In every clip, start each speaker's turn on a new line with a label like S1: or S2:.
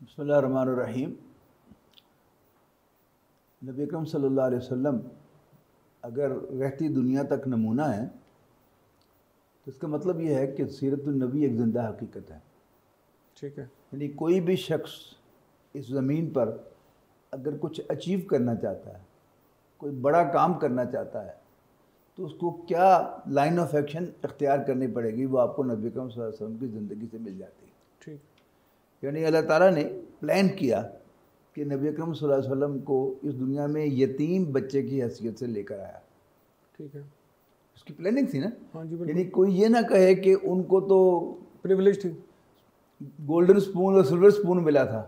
S1: بسم اللہ الرحمن الرحیم. نبی اکرم صلی اللہ علیہ وسلم اگر رہتی دنیا تک نمونہ ہے تو اس کا مطلب یہ ہے کہ سیرت النبی ایک زندہ حقیقت ہے.
S2: ٹھیک ہے.
S1: یعنی کوئی بھی شخص اس زمین پر اگر کچھ اچیو کرنا چاہتا ہے، کوئی بڑا کام کرنا چاہتا ہے، تو اس کو کیا لائن آف ایکشن اختیار کرنی پڑے گی، وہ آپ کو نبی اکرم صلی اللہ علیہ وسلم کی زندگی سے مل جاتی ہے.
S2: ٹھیک.
S1: یعنی اللہ تعالیٰ نے پلان کیا کہ نبی اکرم صلی اللہ علیہ وسلم کو اس دنیا میں یتیم بچے کی حیثیت سے لے کر آیا.
S2: ٹھیک ہے.
S1: اس کی پلاننگ تھی نا.
S2: ہاں جی بالکل.
S1: یعنی کوئی یہ نہ کہے کہ ان کو تو
S2: پریولیج تھی.
S1: گولڈن سپون اور سلور سپون ملا تھا.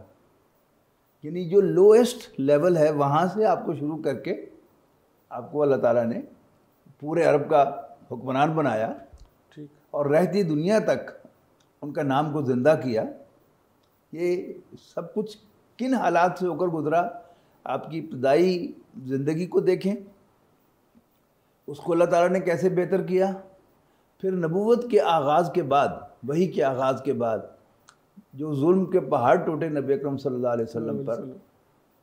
S1: یعنی جو لوئسٹ لیول ہے وہاں سے آپ کو شروع کر کے آپ کو اللہ تعالیٰ نے پورے عرب کا حکمران بنایا.
S2: ٹھیک.
S1: اور رہتی دنیا تک ان کا نام کو زندہ کیا. یہ سب کچھ کن حالات سے ہو کر گزرا، آپ کی ابتدائی زندگی کو دیکھیں، اس کو اللہ تعالیٰ نے کیسے بہتر کیا. پھر نبوت کے آغاز کے بعد، وحی کے آغاز کے بعد جو ظلم کے پہاڑ ٹوٹے نبی اکرم صلی اللہ علیہ وسلم پر،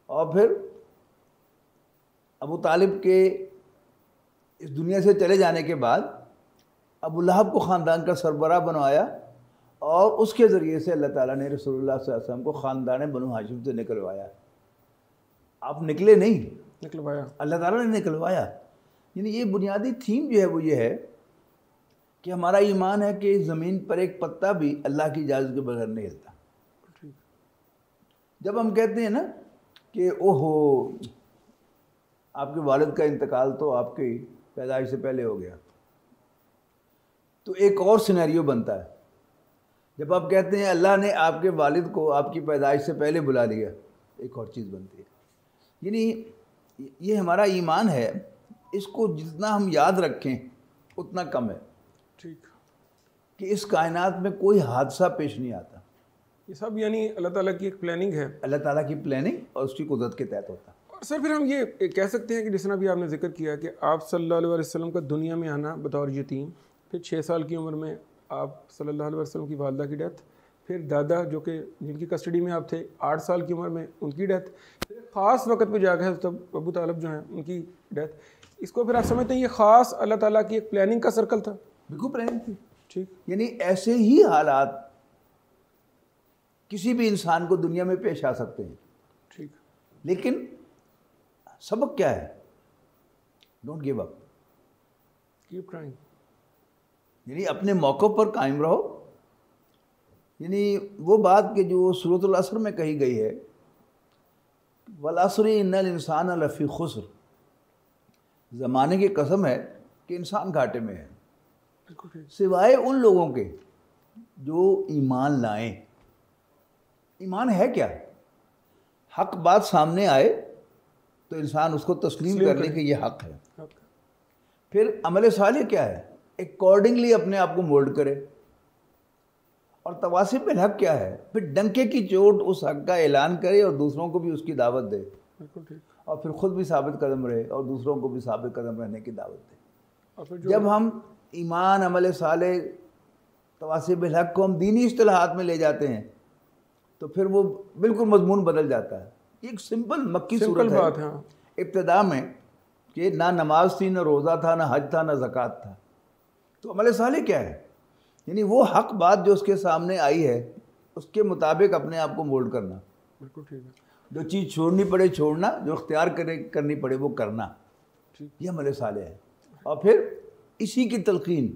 S1: اور پھر ابو طالب کے اس دنیا سے چلے جانے کے بعد ابو لہب کو خاندان کا سربراہ بنوایا، اور اس کے ذریعے سے اللہ تعالیٰ نے رسول اللہ صلی اللہ علیہ وسلم کو خاندان بنو ہاشم سے نکلوایا. آپ نکلے نہیں،
S2: نکلوایا. اللہ
S1: اللہ تعالیٰ نے نکلوایا. یعنی یہ بنیادی تھیم جو ہے وہ یہ ہے کہ ہمارا ایمان ہے کہ زمین پر ایک پتا بھی اللہ کی اجازت کے بغیر نہیں ہلتا.
S2: ٹھیک.
S1: جب ہم کہتے ہیں نا کہ اوہو آپ کے والد کا انتقال تو آپ کی پیدائش سے پہلے ہو گیا، تو ایک اور سینیریو بنتا ہے. جب آپ کہتے ہیں اللہ نے آپ کے والد کو آپ کی پیدائش سے پہلے بلا لیا، ایک اور چیز بنتی ہے. یعنی یہ ہمارا ایمان ہے، اس کو جتنا ہم یاد رکھیں اتنا کم ہے.
S2: ٹھیک.
S1: کہ اس کائنات میں کوئی حادثہ پیش نہیں آتا.
S2: یہ سب یعنی اللہ تعالیٰ کی ایک پلاننگ ہے،
S1: اللہ تعالیٰ کی پلاننگ اور اس کی قدرت کے تحت ہوتا.
S2: اور سر پھر ہم یہ کہہ سکتے ہیں کہ جس طرح بھی آپ نے ذکر کیا کہ آپ صلی اللہ علیہ وسلم کا دنیا میں آنا بطور یتیم، پھر 6 سال کی عمر میں آپ صلی اللہ علیہ وسلم کی والدہ کی ڈیتھ، پھر دادا جو کہ جن کی کسٹڈی میں آپ تھے 8 سال کی عمر میں ان کی ڈیتھ، پھر خاص وقت پہ جا کے تب ابو طالب جو ہیں ان کی ڈیتھ. اس کو پھر آپ سمجھتے ہیں یہ خاص اللہ تعالیٰ کی ایک پلاننگ کا سرکل تھا؟
S1: بالکل پلاننگ تھی.
S2: ٹھیک.
S1: یعنی ایسے ہی حالات کسی بھی انسان کو دنیا میں پیش آ سکتے ہیں.
S2: ٹھیک.
S1: لیکن سبق کیا ہے؟ Don't give up.
S2: Keep trying.
S1: یعنی اپنے موقع پر قائم رہو. یعنی وہ بات کہ جو سورۃ العصر میں کہی گئی ہے، والعصر ان الانسان لفی خسر، زمانے کی قسم ہے کہ انسان گھاٹے میں ہے، سوائے ان لوگوں کے جو ایمان لائیں. ایمان ہے کیا؟ حق بات سامنے آئے تو انسان اس کو تسلیم کر لے کہ یہ حق ہے. پھر عمل صالح کیا ہے؟ اکارڈنگلی اپنے آپ کو مولڈ کرے. اور تواسب الحق کیا ہے؟ پھر ڈنکے کی چوٹ اس حق کا اعلان کرے اور دوسروں کو بھی اس کی دعوت دے. اور پھر خود بھی ثابت قدم رہے اور دوسروں کو بھی ثابت قدم رہنے کی دعوت دے. جب ہم ایمان، عمل صالح، تواسب الحق کو ہم دینی اصطلاحات میں لے جاتے ہیں تو پھر وہ بالکل مضمون بدل جاتا ہے. ایک سمپل مکی صورت ہے ابتدا میں کہ نہ نماز تھی، نہ روزہ تھا، نہ حج تھا، نہ زکوٰۃ تھا. تو عمل صالح کیا ہے؟ یعنی وہ حق بات جو اس کے سامنے آئی ہے اس کے مطابق اپنے آپ کو مولڈ کرنا.
S2: بالکل ٹھیک ہے.
S1: جو چیز چھوڑنی پڑے چھوڑنا، جو اختیار کرنی پڑے وہ کرنا. یہ عمل صالح ہے. اور پھر اسی کی تلقین.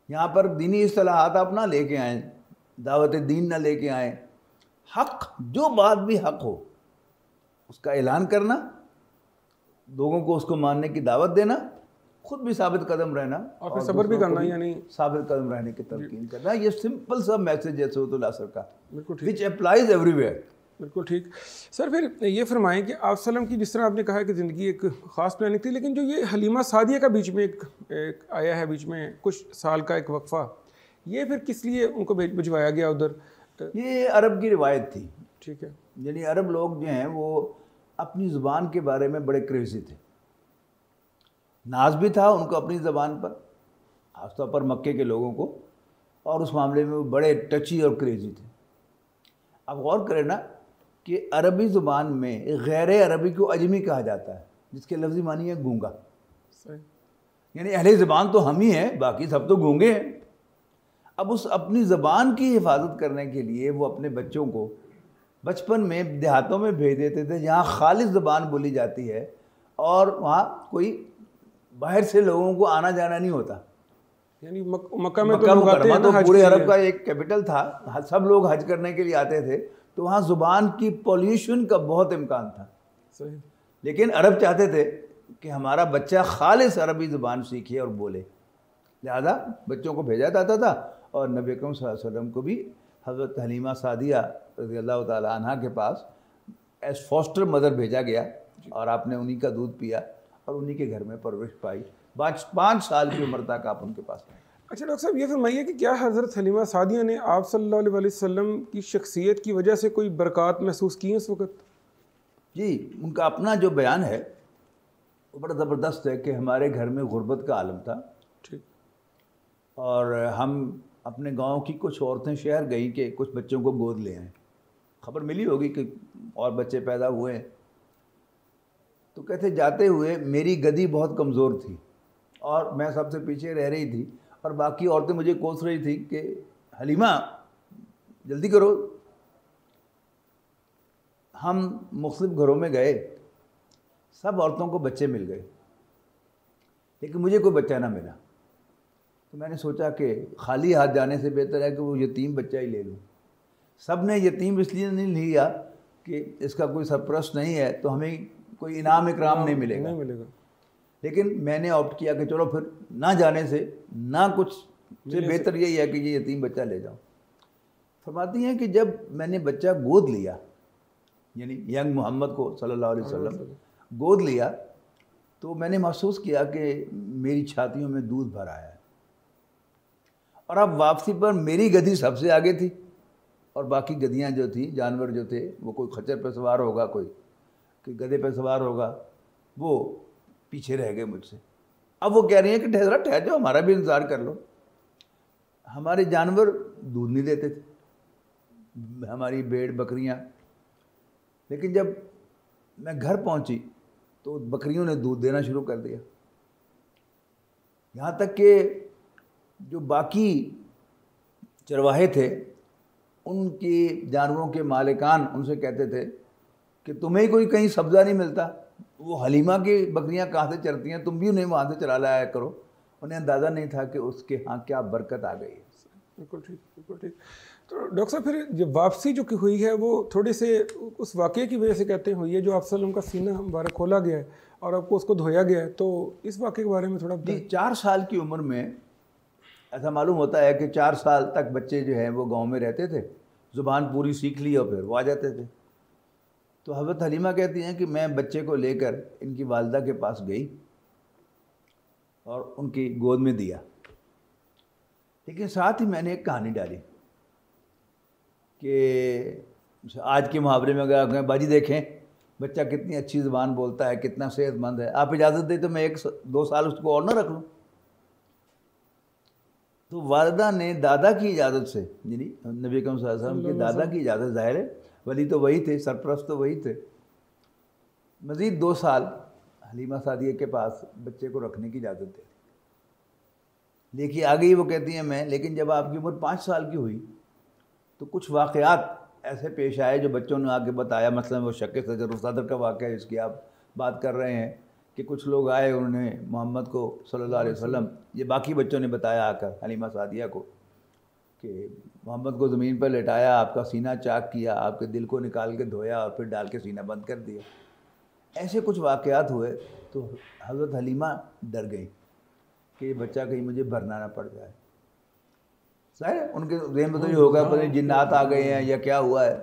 S1: یہاں پر دینی اصطلاحات آپ نہ لے کے آئیں، دعوت دین نہ لے کے آئیں. حق، جو بات بھی حق ہو اس کا اعلان کرنا، لوگوں کو اس کو ماننے کی دعوت دینا، خود بھی ثابت قدم رہنا
S2: اور پھر صبر بھی کرنا، یعنی
S1: ثابت قدم رہنے کی تلقین کرنا. یہ سمپل سا میسج ہے سورۃ العصر کا،
S2: بالکل ٹھیک.
S1: which applies everywhere.
S2: بالکل ٹھیک. سر پھر یہ فرمائیں کہ آپ وسلم کی جس طرح آپ نے کہا کہ زندگی ایک خاص پلاننگ تھی، لیکن جو یہ حلیمہ سعدیہ کا بیچ میں ایک آیا ہے، بیچ میں کچھ سال کا ایک وقفہ، یہ پھر کس لیے ان کو بھجوایا گیا ادھر؟
S1: یہ عرب کی روایت تھی.
S2: ٹھیک ہے.
S1: یعنی عرب لوگ جو ہیں وہ اپنی زبان کے بارے میں بڑے کریزی تھے. ناز بھی تھا ان کو اپنی زبان پر، خاص طور پر مکے کے لوگوں کو، اور اس معاملے میں وہ بڑے ٹچی اور کریزی تھے. آپ غور کریں نا کہ عربی زبان میں غیر عربی کو اجمی کہا جاتا ہے، جس کے لفظی معنی ہے گونگا.
S2: صحیح.
S1: یعنی اہل زبان تو ہم ہی ہیں، باقی سب تو گونگے ہیں. اب اس اپنی زبان کی حفاظت کرنے کے لیے وہ اپنے بچوں کو بچپن میں دیہاتوں میں بھیج دیتے تھے جہاں خالص زبان بولی جاتی ہے اور وہاں کوئی باہر سے لوگوں کو آنا جانا نہیں ہوتا.
S2: یعنی مکہ میں تو
S1: مکہ
S2: لوگ آتے
S1: مکرمہ
S2: ہیں
S1: تو
S2: نا حج
S1: پورے
S2: کے
S1: عرب
S2: لیے.
S1: کا ایک کیپٹل تھا، سب لوگ حج کرنے کے لیے آتے تھے، تو وہاں زبان کی پولیوشن کا بہت امکان تھا.
S2: صحیح.
S1: لیکن عرب چاہتے تھے کہ ہمارا بچہ خالص عربی زبان سیکھے اور بولے، لہذا بچوں کو بھیجا جاتا تھا. اور نبی اکرم صلی اللہ علیہ وسلم کو بھی حضرت حلیمہ سعدیہ رضی اللہ تعالی عنہ کے پاس ایز فاسٹر مدر بھیجا گیا اور آپ نے انہی کا دودھ پیا اور انہی کے گھر میں پرورش پائی. 5 سال کی عمر تک آپ ان کے پاس رہے.
S2: اچھا ڈاکٹر صاحب، یہ فرمائیے کہ کیا حضرت حلیمہ سعدیہ نے آپ صلی اللہ علیہ وسلم کی شخصیت کی وجہ سے کوئی برکات محسوس کی ہیں اس وقت؟
S1: جی، ان کا اپنا جو بیان ہے وہ بڑا زبردست ہے کہ ہمارے گھر میں غربت کا عالم تھا
S2: ٹھیک.
S1: اور ہم اپنے گاؤں کی کچھ عورتیں شہر گئیں کہ کچھ بچوں کو گود لے آئیں. خبر ملی ہوگی کہ اور بچے پیدا ہوئے ہیں. تو کہتے جاتے ہوئے میری گدی بہت کمزور تھی اور میں سب سے پیچھے رہ رہی تھی اور باقی عورتیں مجھے کوس رہی تھی کہ حلیمہ جلدی کرو. ہم مختلف گھروں میں گئے، سب عورتوں کو بچے مل گئے لیکن مجھے کوئی بچہ نہ ملا. تو میں نے سوچا کہ خالی ہاتھ جانے سے بہتر ہے کہ وہ یتیم بچہ ہی لے لوں. سب نے یتیم اس لیے نہیں لیا کہ اس کا کوئی سرپرست نہیں ہے تو ہمیں کوئی انعام اکرام نہیں ملے گا. لیکن میں نے آپٹ کیا کہ چلو پھر نہ جانے سے نہ کچھ سے بہتر یہی ہے کہ یہ یتیم بچہ لے جاؤں. فرماتی ہیں کہ جب میں نے بچہ گود لیا، یعنی ینگ محمد کو صلی اللہ علیہ وسلم گود لیا، تو میں نے محسوس کیا کہ میری چھاتیوں میں دودھ بھر آیا ہے. اور اب واپسی پر میری گدھی سب سے آگے تھی اور باقی گدیاں جو تھیں، جانور جو تھے، وہ کوئی خچر پہ سوار ہوگا، کوئی گدھے پہ سوار ہوگا، وہ پیچھے رہ گئے مجھ سے. اب وہ کہہ رہی ہیں کہ ٹھہر جاؤ، ہمارا بھی انتظار کر لو. ہمارے جانور دودھ نہیں دیتے تھے، ہماری بھیڑ بکریاں. لیکن جب میں گھر پہنچی تو بکریوں نے دودھ دینا شروع کر دیا. یہاں تک کہ جو باقی چرواہے تھے ان کی جانوروں کے مالکان ان سے کہتے تھے کہ تمہیں کوئی کہیں سبزہ نہیں ملتا، وہ حلیمہ کی بکریاں کہاں سے چرتی ہیں، تم بھی انہیں وہاں سے چرا لایا کرو. انہیں اندازہ نہیں تھا کہ اس کے ہاں کیا برکت آ گئی ہے.
S2: بالکل ٹھیک، بالکل ٹھیک. تو ڈاکٹر صاحب پھر جب واپسی جو کہ ہوئی ہے وہ تھوڑے سے اس واقعے کی وجہ سے کہتے ہیں ہوئی ہے جو آپ صلی اللہ علیہ وسلم کا سینہ مبارک کھولا گیا ہے اور آپ کو اس کو دھویا گیا ہے، تو اس واقعے کے بارے میں تھوڑا بتائیں.
S1: جی، 4 سال کی عمر میں ایسا معلوم ہوتا ہے کہ 4 سال تک بچے جو ہیں وہ گاؤں میں رہتے تھے، زبان پوری سیکھ لی اور پھر وہ آ جاتے تھے. تو حضرت حلیمہ کہتی ہیں کہ میں بچے کو لے کر ان کی والدہ کے پاس گئی اور ان کی گود میں دیا. لیکن ساتھ ہی میں نے ایک کہانی ڈالی کہ آج کے محاورے میں اگر کہیں باجی دیکھیں بچہ کتنی اچھی زبان بولتا ہے، کتنا صحت مند ہے، آپ اجازت دیں تو میں 1-2 سال اس کو اور نہ رکھ لوں. تو والدہ نے دادا کی اجازت سے، یعنی نبی اکرم صلی اللہ علیہ وسلم کے دادا کی اجازت، ظاہر ہے ولی تو وہی تھے، سرپرست تو وہی تھے، مزید 2 سال حلیمہ سعدیہ کے پاس بچے کو رکھنے کی اجازت دے. لیکن آ گئی وہ کہتی ہیں میں، لیکن جب آپ کی عمر 5 سال کی ہوئی تو کچھ واقعات ایسے پیش آئے جو بچوں نے آ کے بتایا. مثلا وہ شق صدر کا واقعہ جس کی آپ بات کر رہے ہیں کہ کچھ لوگ آئے، انہوں نے محمد کو صلی اللہ علیہ وسلم، یہ باقی بچوں نے بتایا آ کر حلیمہ سعدیہ کو کہ محمد کو زمین پر لٹایا، آپ کا سینہ چاک کیا، آپ کے دل کو نکال کے دھویا اور پھر ڈال کے سینہ بند کر دیا. ایسے کچھ واقعات ہوئے تو حضرت حلیمہ ڈر گئیں کہ یہ بچہ کہیں مجھے بھرنا نہ پڑ جائے. ظاہر ان کے ذہن میں تو یہ ہوگا پتہ نہیں جنات آ گئے ہیں یا کیا ہوا ہے.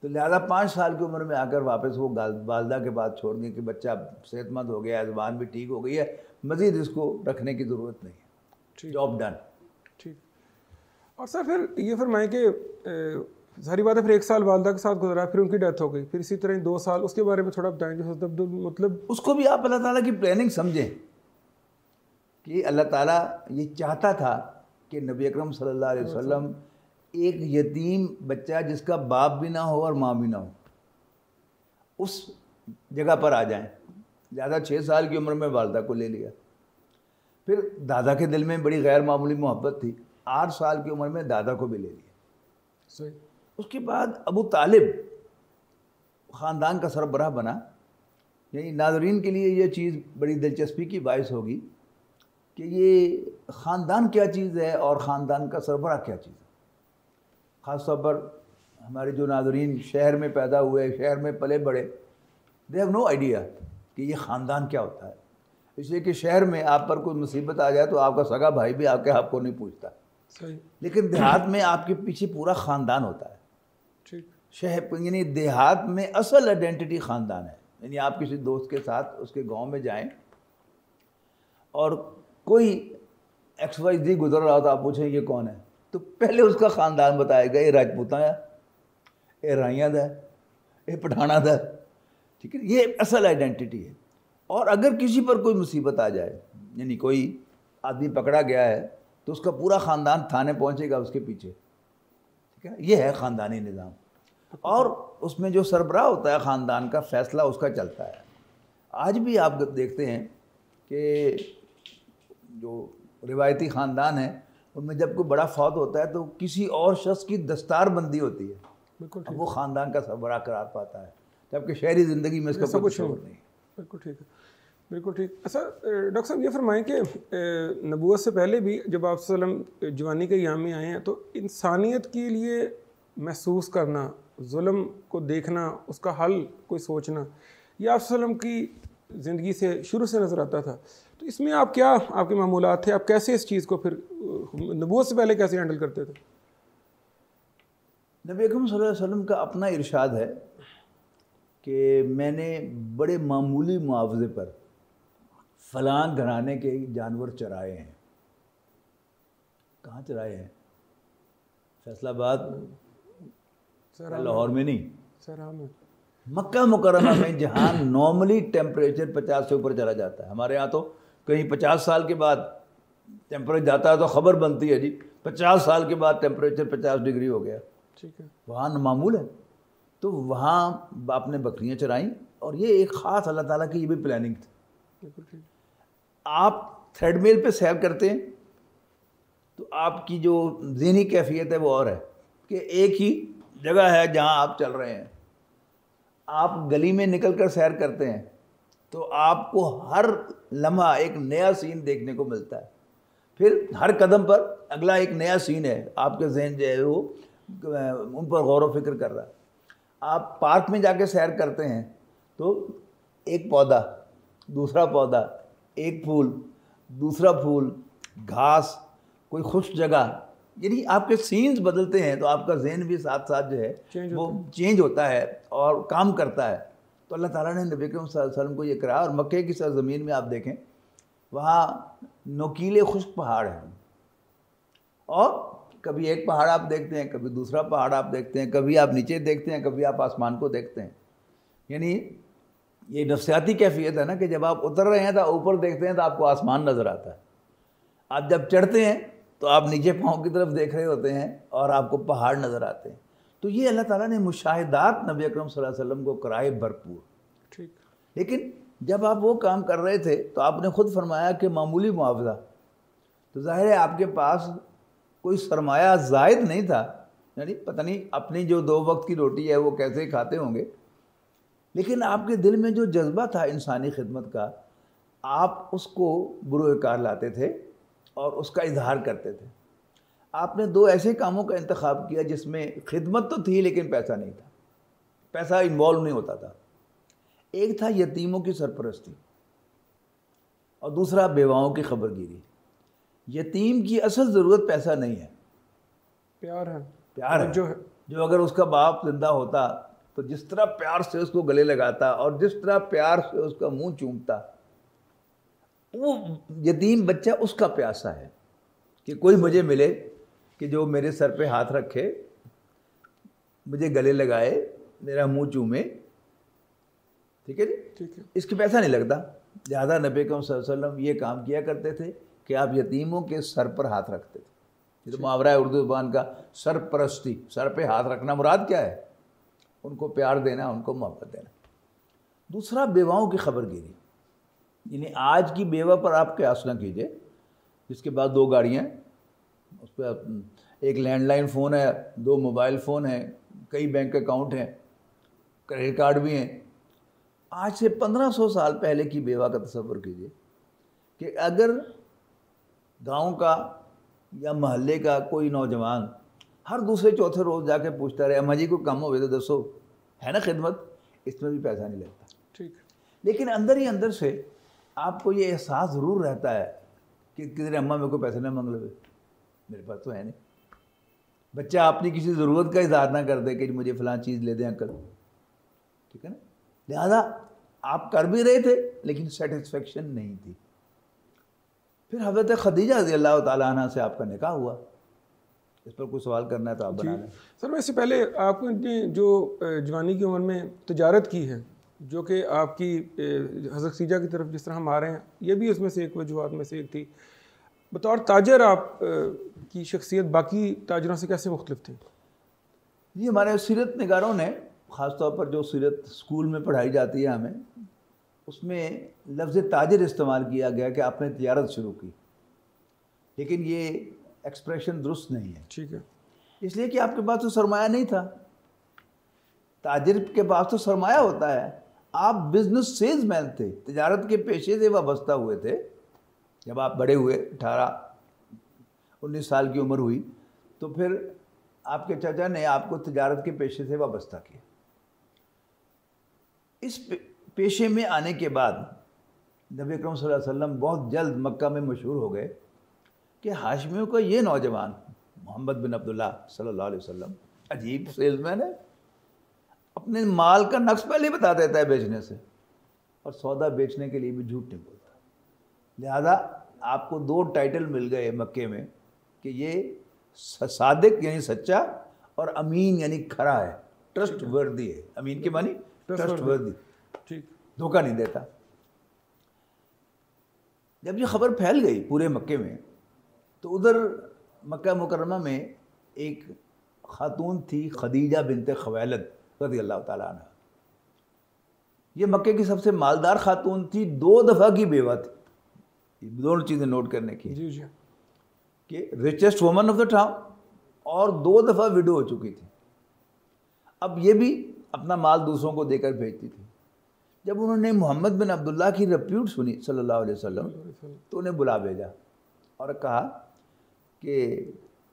S1: تو لہٰذا 5 سال کی عمر میں آ کر واپس وہ والدہ کے بعد چھوڑ دیں کہ بچہ صحت مند ہو گیا ہے، زبان بھی ٹھیک ہو گئی ہے، مزید اس کو رکھنے کی ضرورت نہیں ہے، جاب ڈن.
S2: ٹھیک. اور سر پھر یہ فرمائیں کہ ظاہری بات ہے پھر 1 سال والدہ کے ساتھ گزرا، پھر ان کی ڈیتھ ہو گئی، پھر اسی طرح 2 سال، اس کے بارے میں تھوڑا بتائیں. جو مطلب
S1: اس کو بھی آپ اللہ تعالیٰ کی پلاننگ سمجھیں کہ اللہ تعالیٰ یہ چاہتا تھا کہ نبی اکرم صلی اللہ علیہ وسلم ایک یتیم بچہ جس کا باپ بھی نہ ہو اور ماں بھی نہ ہو اس جگہ پر آ جائیں. زیادہ 6 سال کی عمر میں والدہ کو لے لیا. پھر دادا کے دل میں بڑی غیر معمولی محبت تھی, 8 سال کی عمر میں دادا کو بھی لے لیا.
S2: صحیح.
S1: اس کے بعد ابو طالب خاندان کا سربراہ بنا. یعنی ناظرین کے لیے یہ چیز بڑی دلچسپی کی باعث ہوگی کہ یہ خاندان کیا چیز ہے اور خاندان کا سربراہ کیا چیز ہے. خاص طور پر ہمارے جو ناظرین شہر میں پیدا ہوئے, شہر میں پلے بڑے, دے ہیو نو آئیڈیا کہ یہ خاندان کیا ہوتا ہے. اس لیے کہ شہر میں آپ پر کوئی مصیبت آ جائے تو آپ کا سگا بھائی بھی آپ کو نہیں پوچھتا.
S2: صحیح.
S1: لیکن دیہات میں آپ کے پیچھے پورا خاندان ہوتا ہے.
S2: ٹھیک.
S1: شہر یعنی دیہات میں اصل آئیڈینٹی خاندان ہے. یعنی آپ کسی دوست کے ساتھ اس کے گاؤں میں جائیں اور کوئی ایکس وائی زی گزر رہا ہوتا, آپ پوچھیں یہ کون ہے, تو پہلے اس کا خاندان بتائے گا, یہ راجپوتاں ہے, یہ رائیاں دا ہے, یہ پٹھانا دا ہے. ٹھیک ہے, یہ اصل آئیڈینٹی ہے. اور اگر کسی پر کوئی مصیبت آ جائے, یعنی کوئی آدمی پکڑا گیا ہے, تو اس کا پورا خاندان تھانے پہنچے گا اس کے پیچھے. ٹھیک ہے, یہ ہے خاندانی نظام. اور اس میں جو سربراہ ہوتا ہے خاندان کا, فیصلہ اس کا چلتا ہے. آج بھی آپ دیکھتے ہیں کہ جو روایتی خاندان ہیں ان میں جب کوئی بڑا فوت ہوتا ہے تو کسی اور شخص کی دستار بندی ہوتی ہے.
S2: بالکل.
S1: اب وہ خاندان کا سربراہ قرار پاتا ہے, جبکہ شہری زندگی میں اس کا کوئی تصور نہیں.
S2: بالکل ٹھیک ہے. بالکل ٹھیک. اچھا ڈاکٹر صاحب یہ فرمائیں کہ نبوت سے پہلے بھی جب آپ صلی اللہ علیہ وسلم جوانی کے ایام میں آئے ہیں تو انسانیت کے لیے محسوس کرنا, ظلم کو دیکھنا, اس کا حل کوئی سوچنا, یہ آپ صلی اللہ علیہ وسلم کی زندگی سے شروع سے نظر آتا تھا. تو اس میں آپ کیا, آپ کے معمولات تھے, آپ کیسے اس چیز کو پھر نبوت سے پہلے کیسے ہینڈل کرتے تھے؟
S1: نبی اکرم صلی اللہ علیہ وسلم کا اپنا ارشاد ہے کہ میں نے بڑے معمولی معاوضے پر فلاں گھرانے کے جانور چرائے ہیں. کہاں چرائے ہیں؟ فیصل آباد, لاہور میں نہیں, مکہ مکرمہ میں, جہاں نارملی ٹیمپریچر 50 سے اوپر چلا جاتا ہے. ہمارے یہاں تو کہیں 50 سال کے بعد ٹیمپریچر جاتا ہے تو خبر بنتی ہے جی 50 سال کے بعد ٹیمپریچر 50 ڈگری ہو گیا.
S2: ٹھیک ہے.
S1: وہاں معمول ہے. تو وہاں آپ نے بکریاں چرائیں, اور یہ ایک خاص اللہ تعالیٰ کی یہ بھی پلاننگ تھی.
S2: بالکل ٹھیک.
S1: آپ تھریڈ میل پہ سیر کرتے ہیں تو آپ کی جو ذہنی کیفیت ہے وہ اور ہے کہ ایک ہی جگہ ہے جہاں آپ چل رہے ہیں. آپ گلی میں نکل کر سیر کرتے ہیں تو آپ کو ہر لمحہ ایک نیا سین دیکھنے کو ملتا ہے. پھر ہر قدم پر اگلا ایک نیا سین ہے, آپ کے ذہن جو ہے وہ ان پر غور و فکر کر رہا ہے. آپ پارک میں جا کے سیر کرتے ہیں تو ایک پودا, دوسرا پودا, ایک پھول, دوسرا پھول, گھاس, کوئی خشک جگہ, یعنی آپ کے سینز بدلتے ہیں تو آپ کا ذہن بھی ساتھ ساتھ جو ہے وہ چینج ہوتا ہے اور کام کرتا ہے. تو اللہ تعالیٰ نے نبی اکرم صلی اللہ علیہ وسلم کو یہ کرایا. اور مکے کی سرزمین میں آپ دیکھیں وہاں نوکیلے خشک پہاڑ ہیں, اور کبھی ایک پہاڑ آپ دیکھتے ہیں, کبھی دوسرا پہاڑ آپ دیکھتے ہیں, کبھی آپ نیچے دیکھتے ہیں, کبھی آپ آسمان کو دیکھتے ہیں. یعنی یہ نفسیاتی کیفیت ہے نا کہ جب آپ اتر رہے ہیں تو اوپر دیکھتے ہیں تو آپ کو آسمان نظر آتا ہے. آپ جب چڑھتے ہیں تو آپ نیچے پاؤں کی طرف دیکھ رہے ہوتے ہیں اور آپ کو پہاڑ نظر آتے ہیں. تو یہ اللہ تعالیٰ نے مشاہدات نبی اکرم صلی اللہ علیہ وسلم کو کرائے بھرپور.
S2: ٹھیک.
S1: لیکن جب آپ وہ کام کر رہے تھے تو آپ نے خود فرمایا کہ معمولی معاوضہ, تو ظاہر ہے آپ کے پاس کوئی سرمایہ زائد نہیں تھا, یعنی پتہ نہیں اپنی جو 2 وقت کی روٹی ہے وہ کیسے کھاتے ہوں گے, لیکن آپ کے دل میں جو جذبہ تھا انسانی خدمت کا, آپ اس کو بروئے کار لاتے تھے اور اس کا اظہار کرتے تھے. آپ نے 2 ایسے کاموں کا انتخاب کیا جس میں خدمت تو تھی لیکن پیسہ نہیں تھا, پیسہ انوالو نہیں ہوتا تھا. ایک تھا یتیموں کی سرپرستی اور دوسرا بیواؤں کی خبر گیری. یتیم کی اصل ضرورت پیسہ نہیں ہے,
S2: پیار ہے.
S1: پیار ہے جو اگر اس کا باپ زندہ ہوتا تو جس طرح پیار سے اس کو گلے لگاتا اور جس طرح پیار سے اس کا منہ چومتا, وہ یتیم بچہ اس کا پیاسا ہے کہ کوئی مجھے ملے کہ جو میرے سر پہ ہاتھ رکھے, مجھے گلے لگائے, میرا منہ چومے. ٹھیک ہے جی,
S2: ٹھیک ہے.
S1: اس کی پیسہ نہیں لگتا. لہٰذا نبی اکرم صلی اللہ علیہ وسلم یہ کام کیا کرتے تھے کہ آپ یتیموں کے سر پر ہاتھ رکھتے تھے. یہ تو محاورہ ہے اردو زبان کا، سرپرستی، سر پہ ہاتھ رکھنا مراد کیا ہے؟ ان کو پیار دینا، ان کو محبت دینا۔ دوسرا، بیواؤں کی خبر گیری، یعنی آج کی بیوہ پر آپ قیاس نہ کیجئے جس کے بعد 2 گاڑیاں ہیں، اس پہ ایک لینڈ لائن فون ہے، 2 موبائل فون ہیں، کئی بینک اکاؤنٹ ہیں، کریڈٹ کارڈ بھی ہیں۔ آج سے 1500 سال پہلے کی بیوہ کا تصور کیجئے کہ اگر گاؤں کا یا محلے کا کوئی نوجوان ہر دوسرے چوتھے روز جا کے پوچھتا رہے، اماں جی کو کم ہوئے تو دسو، ہے نا خدمت، اس میں بھی پیسہ نہیں لگتا۔
S2: ٹھیک،
S1: لیکن اندر ہی اندر سے آپ کو یہ احساس ضرور رہتا ہے کہ کدھر اماں میرے کو پیسے نہ مانگ لے، میرے پاس تو ہے نہیں۔ بچہ اپنی کسی ضرورت کا اظہار نہ کر دے کہ مجھے فلاں چیز لے دیں انکل، ٹھیک ہے نا؟ لہذا آپ کر بھی رہے تھے لیکن سیٹسفیکشن نہیں تھی۔ پھر حضرت خدیجہ رضی اللہ تعالیٰ عنہ سے آپ کا نکاح ہوا۔ اس پر کوئی سوال کرنا ہے تو آپ بنا لیں۔
S2: سر میں اس سے پہلے آپ نے جو جوانی کی عمر میں تجارت کی ہے، جو کہ آپ کی حضرت خدیجہ کی طرف جس طرح ہم آ رہے ہیں، یہ بھی اس میں سے ایک وجوہات میں سے ایک تھی۔ بطور تاجر آپ کی شخصیت باقی تاجروں سے کیسے مختلف تھی؟
S1: جی، ہمارے سیرت نگاروں نے خاص طور پر جو سیرت اسکول میں پڑھائی جاتی ہے ہمیں، اس میں لفظ تاجر استعمال کیا گیا کہ آپ نے تجارت شروع کی، لیکن یہ ایکسپریشن درست نہیں ہے۔
S2: ٹھیک ہے،
S1: اس لیے کہ آپ کے پاس تو سرمایہ نہیں تھا۔ تاجر کے پاس تو سرمایہ ہوتا ہے، آپ بزنس سیلز مین تھے، تجارت کے پیشے سے وابستہ ہوئے تھے۔ جب آپ بڑے ہوئے، 18-19 سال کی عمر ہوئی، تو پھر آپ کے چچا نے آپ کو تجارت کے پیشے سے وابستہ کیا۔ اس پیشے میں آنے کے بعد نبی اکرم صلی اللہ علیہ وسلم بہت جلد مکہ میں مشہور ہو گئے کہ ہاشمیوں کا یہ نوجوان محمد بن عبداللہ صلی اللہ علیہ وسلم عجیب سیلز مین ہے، اپنے مال کا نقص پہلے بتا دیتا ہے بیچنے سے، اور سودا بیچنے کے لیے بھی جھوٹ نہیں بولتا۔ لہذا آپ کو 2 ٹائٹل مل گئے مکے میں کہ یہ صادق یعنی سچا، اور امین یعنی کھرا ہے، ٹرسٹ وردی ہے۔ امین کے معنی ٹرسٹ وردی،
S2: ٹھیک،
S1: دھوکہ نہیں دیتا۔ جب یہ خبر پھیل گئی پورے مکے میں، تو ادھر مکہ مکرمہ میں ایک خاتون تھی خدیجہ بنت خویلد رضی اللہ تعالیٰ عنہ۔ یہ مکے کی سب سے مالدار خاتون تھی، 2 دفعہ کی بیوہ تھی۔ یہ دونوں چیزیں نوٹ کرنے کی
S2: جی جی،
S1: کہ richest woman of the town, اور 2 دفعہ وڈو ہو چکی تھی۔ اب یہ بھی اپنا مال دوسروں کو دے کر بھیجتی تھی۔ جب انہوں نے محمد بن عبداللہ کی ریپیوٹ سنی صلی اللہ علیہ وسلم، تو انہیں بلا بھیجا اور کہا کہ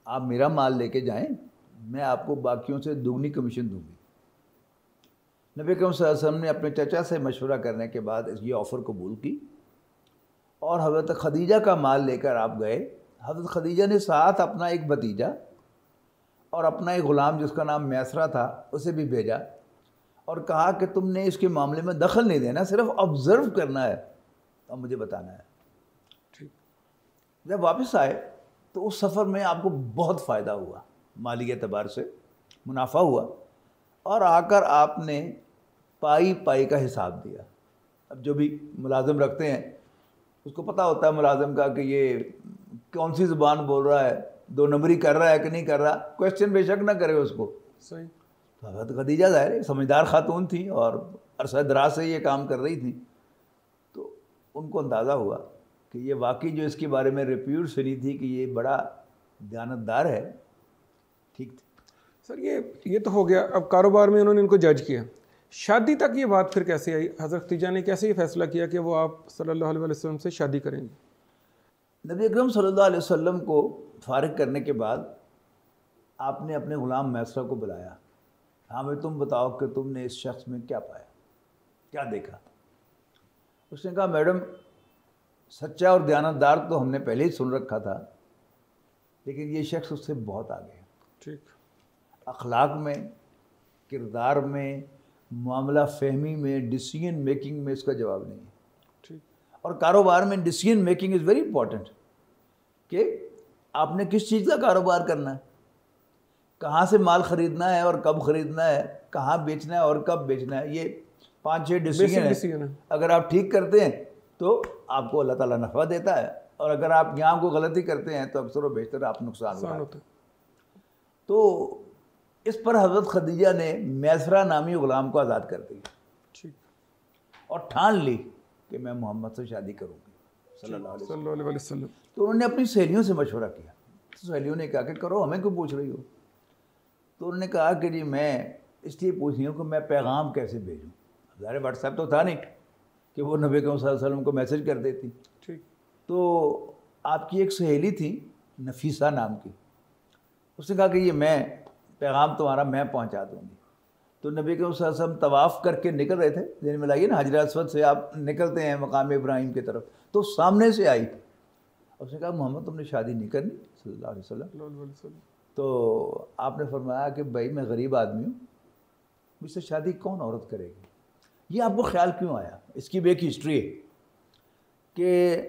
S1: آپ میرا مال لے کے جائیں، میں آپ کو باقیوں سے 2 کمیشن دوں گی۔ نبی اکرم صلی اللہ علیہ وسلم نے اپنے چچا سے مشورہ کرنے کے بعد یہ آفر قبول کی، اور حضرت خدیجہ کا مال لے کر آپ گئے۔ حضرت خدیجہ نے ساتھ اپنا ایک بھتیجا اور اپنا ایک غلام جس کا نام میسرہ تھا اسے بھی بھیجا، اور کہا کہ تم نے اس کے معاملے میں دخل نہیں دینا، صرف آبزرو کرنا ہے اور مجھے بتانا ہے۔
S2: ٹھیک،
S1: جب واپس آئے تو اس سفر میں آپ کو بہت فائدہ ہوا، مالی اعتبار سے منافع ہوا، اور آ کر آپ نے پائی پائی کا حساب دیا۔ اب جو بھی ملازم رکھتے ہیں اس کو پتہ ہوتا ہے ملازم کا کہ یہ کون سی زبان بول رہا ہے، 2 نمبری کر رہا ہے کہ نہیں کر رہا، کویسچن بے شک نہ کرے اس کو۔
S2: صحیح،
S1: تو حضرت خدیجہ ظاہر سمجھدار خاتون تھی اور عرصہ دراز سے یہ کام کر رہی تھی، تو ان کو اندازہ ہوا کہ یہ واقعی جو اس کے بارے میں ریپیوٹ سنی تھی کہ یہ بڑا دیانتدار ہے، ٹھیک تھی۔
S2: سر یہ تو ہو گیا۔ اب کاروبار میں انہوں نے ان کو جج کیا، شادی تک یہ بات پھر کیسے آئی؟ حضرت خدیجہ نے کیسے یہ فیصلہ کیا کہ وہ آپ صلی اللہ علیہ وسلم سے شادی کریں گے؟
S1: نبی اکرم صلی اللہ علیہ وسلم کو فارغ کرنے کے بعد آپ نے اپنے غلام میسرہ کو بلایا، ہمیں تم بتاؤ کہ تم نے اس شخص میں کیا پایا، کیا دیکھا؟ اس نے کہا میڈم سچا اور دیانتدار تو ہم نے پہلے ہی سن رکھا تھا، لیکن یہ شخص اس سے بہت آگے ہے،
S2: ٹھیک،
S1: اخلاق میں، کردار میں، معاملہ فہمی میں، ڈیسیژن میکنگ میں اس کا جواب نہیں ہے۔
S2: ٹھیک،
S1: اور کاروبار میں decision making is very important, کہ آپ نے کس چیز کا کاروبار کرنا ہے، کہاں سے مال خریدنا ہے اور کب خریدنا ہے، کہاں بیچنا ہے اور کب بیچنا ہے، یہ 5-6 ڈیسیژن ہیں۔ اگر آپ ٹھیک کرتے ہیں تو آپ کو اللہ تعالیٰ نفع دیتا ہے، اور اگر آپ یہاں کو غلطی کرتے ہیں تو اکثر و بیشتر آپ نقصان
S2: آسان
S1: ہوتا ہے.
S2: ہوتا ہے.
S1: تو اس پر حضرت خدیجہ نے میسرہ نامی غلام کو آزاد کر دیا
S2: ٹھیک.
S1: اور ٹھان لی کہ میں محمد سے شادی کروں گی صلی اللہ علیہ وسلم.
S2: صلی اللہ علیہ وسلم.
S1: تو انہوں نے اپنی سہیلیوں سے مشورہ کیا. سہیلیوں نے کہا کہ کرو، ہمیں کیوں پوچھ رہی ہو؟ تو انہوں نے کہا کہ جی میں اس لیے پوچھ رہی ہوں کہ میں پیغام کیسے بھیجوں. ظاہر واٹس ایپ تو تھا نہیں کہ وہ نبی کریم صلی اللہ علیہ وسلم کو میسج کر دیتی.
S2: ٹھیک.
S1: تو آپ کی ایک سہیلی تھی نفیسہ نام کی، اس نے کہا کہ یہ میں پیغام تمہارا میں پہنچا دوں گی. تو نبی کریم صلی اللہ علیہ وسلم طواف کر کے نکل رہے تھے، ذہن میں لائیے نا حجر اسود سے آپ نکلتے ہیں مقام ابراہیم کی طرف، تو سامنے سے آئی. اس نے کہا محمد تم نے شادی نہیں کرنی صلی اللہ علیہ وسلم.
S2: صلی اللہ علیہ وسلم.
S1: تو آپ نے فرمایا کہ بھائی میں غریب آدمی ہوں، مجھ سے شادی کون عورت کرے گی؟ یہ آپ کو خیال کیوں آیا؟ اس کی بھی ایک ہسٹری ہے کہ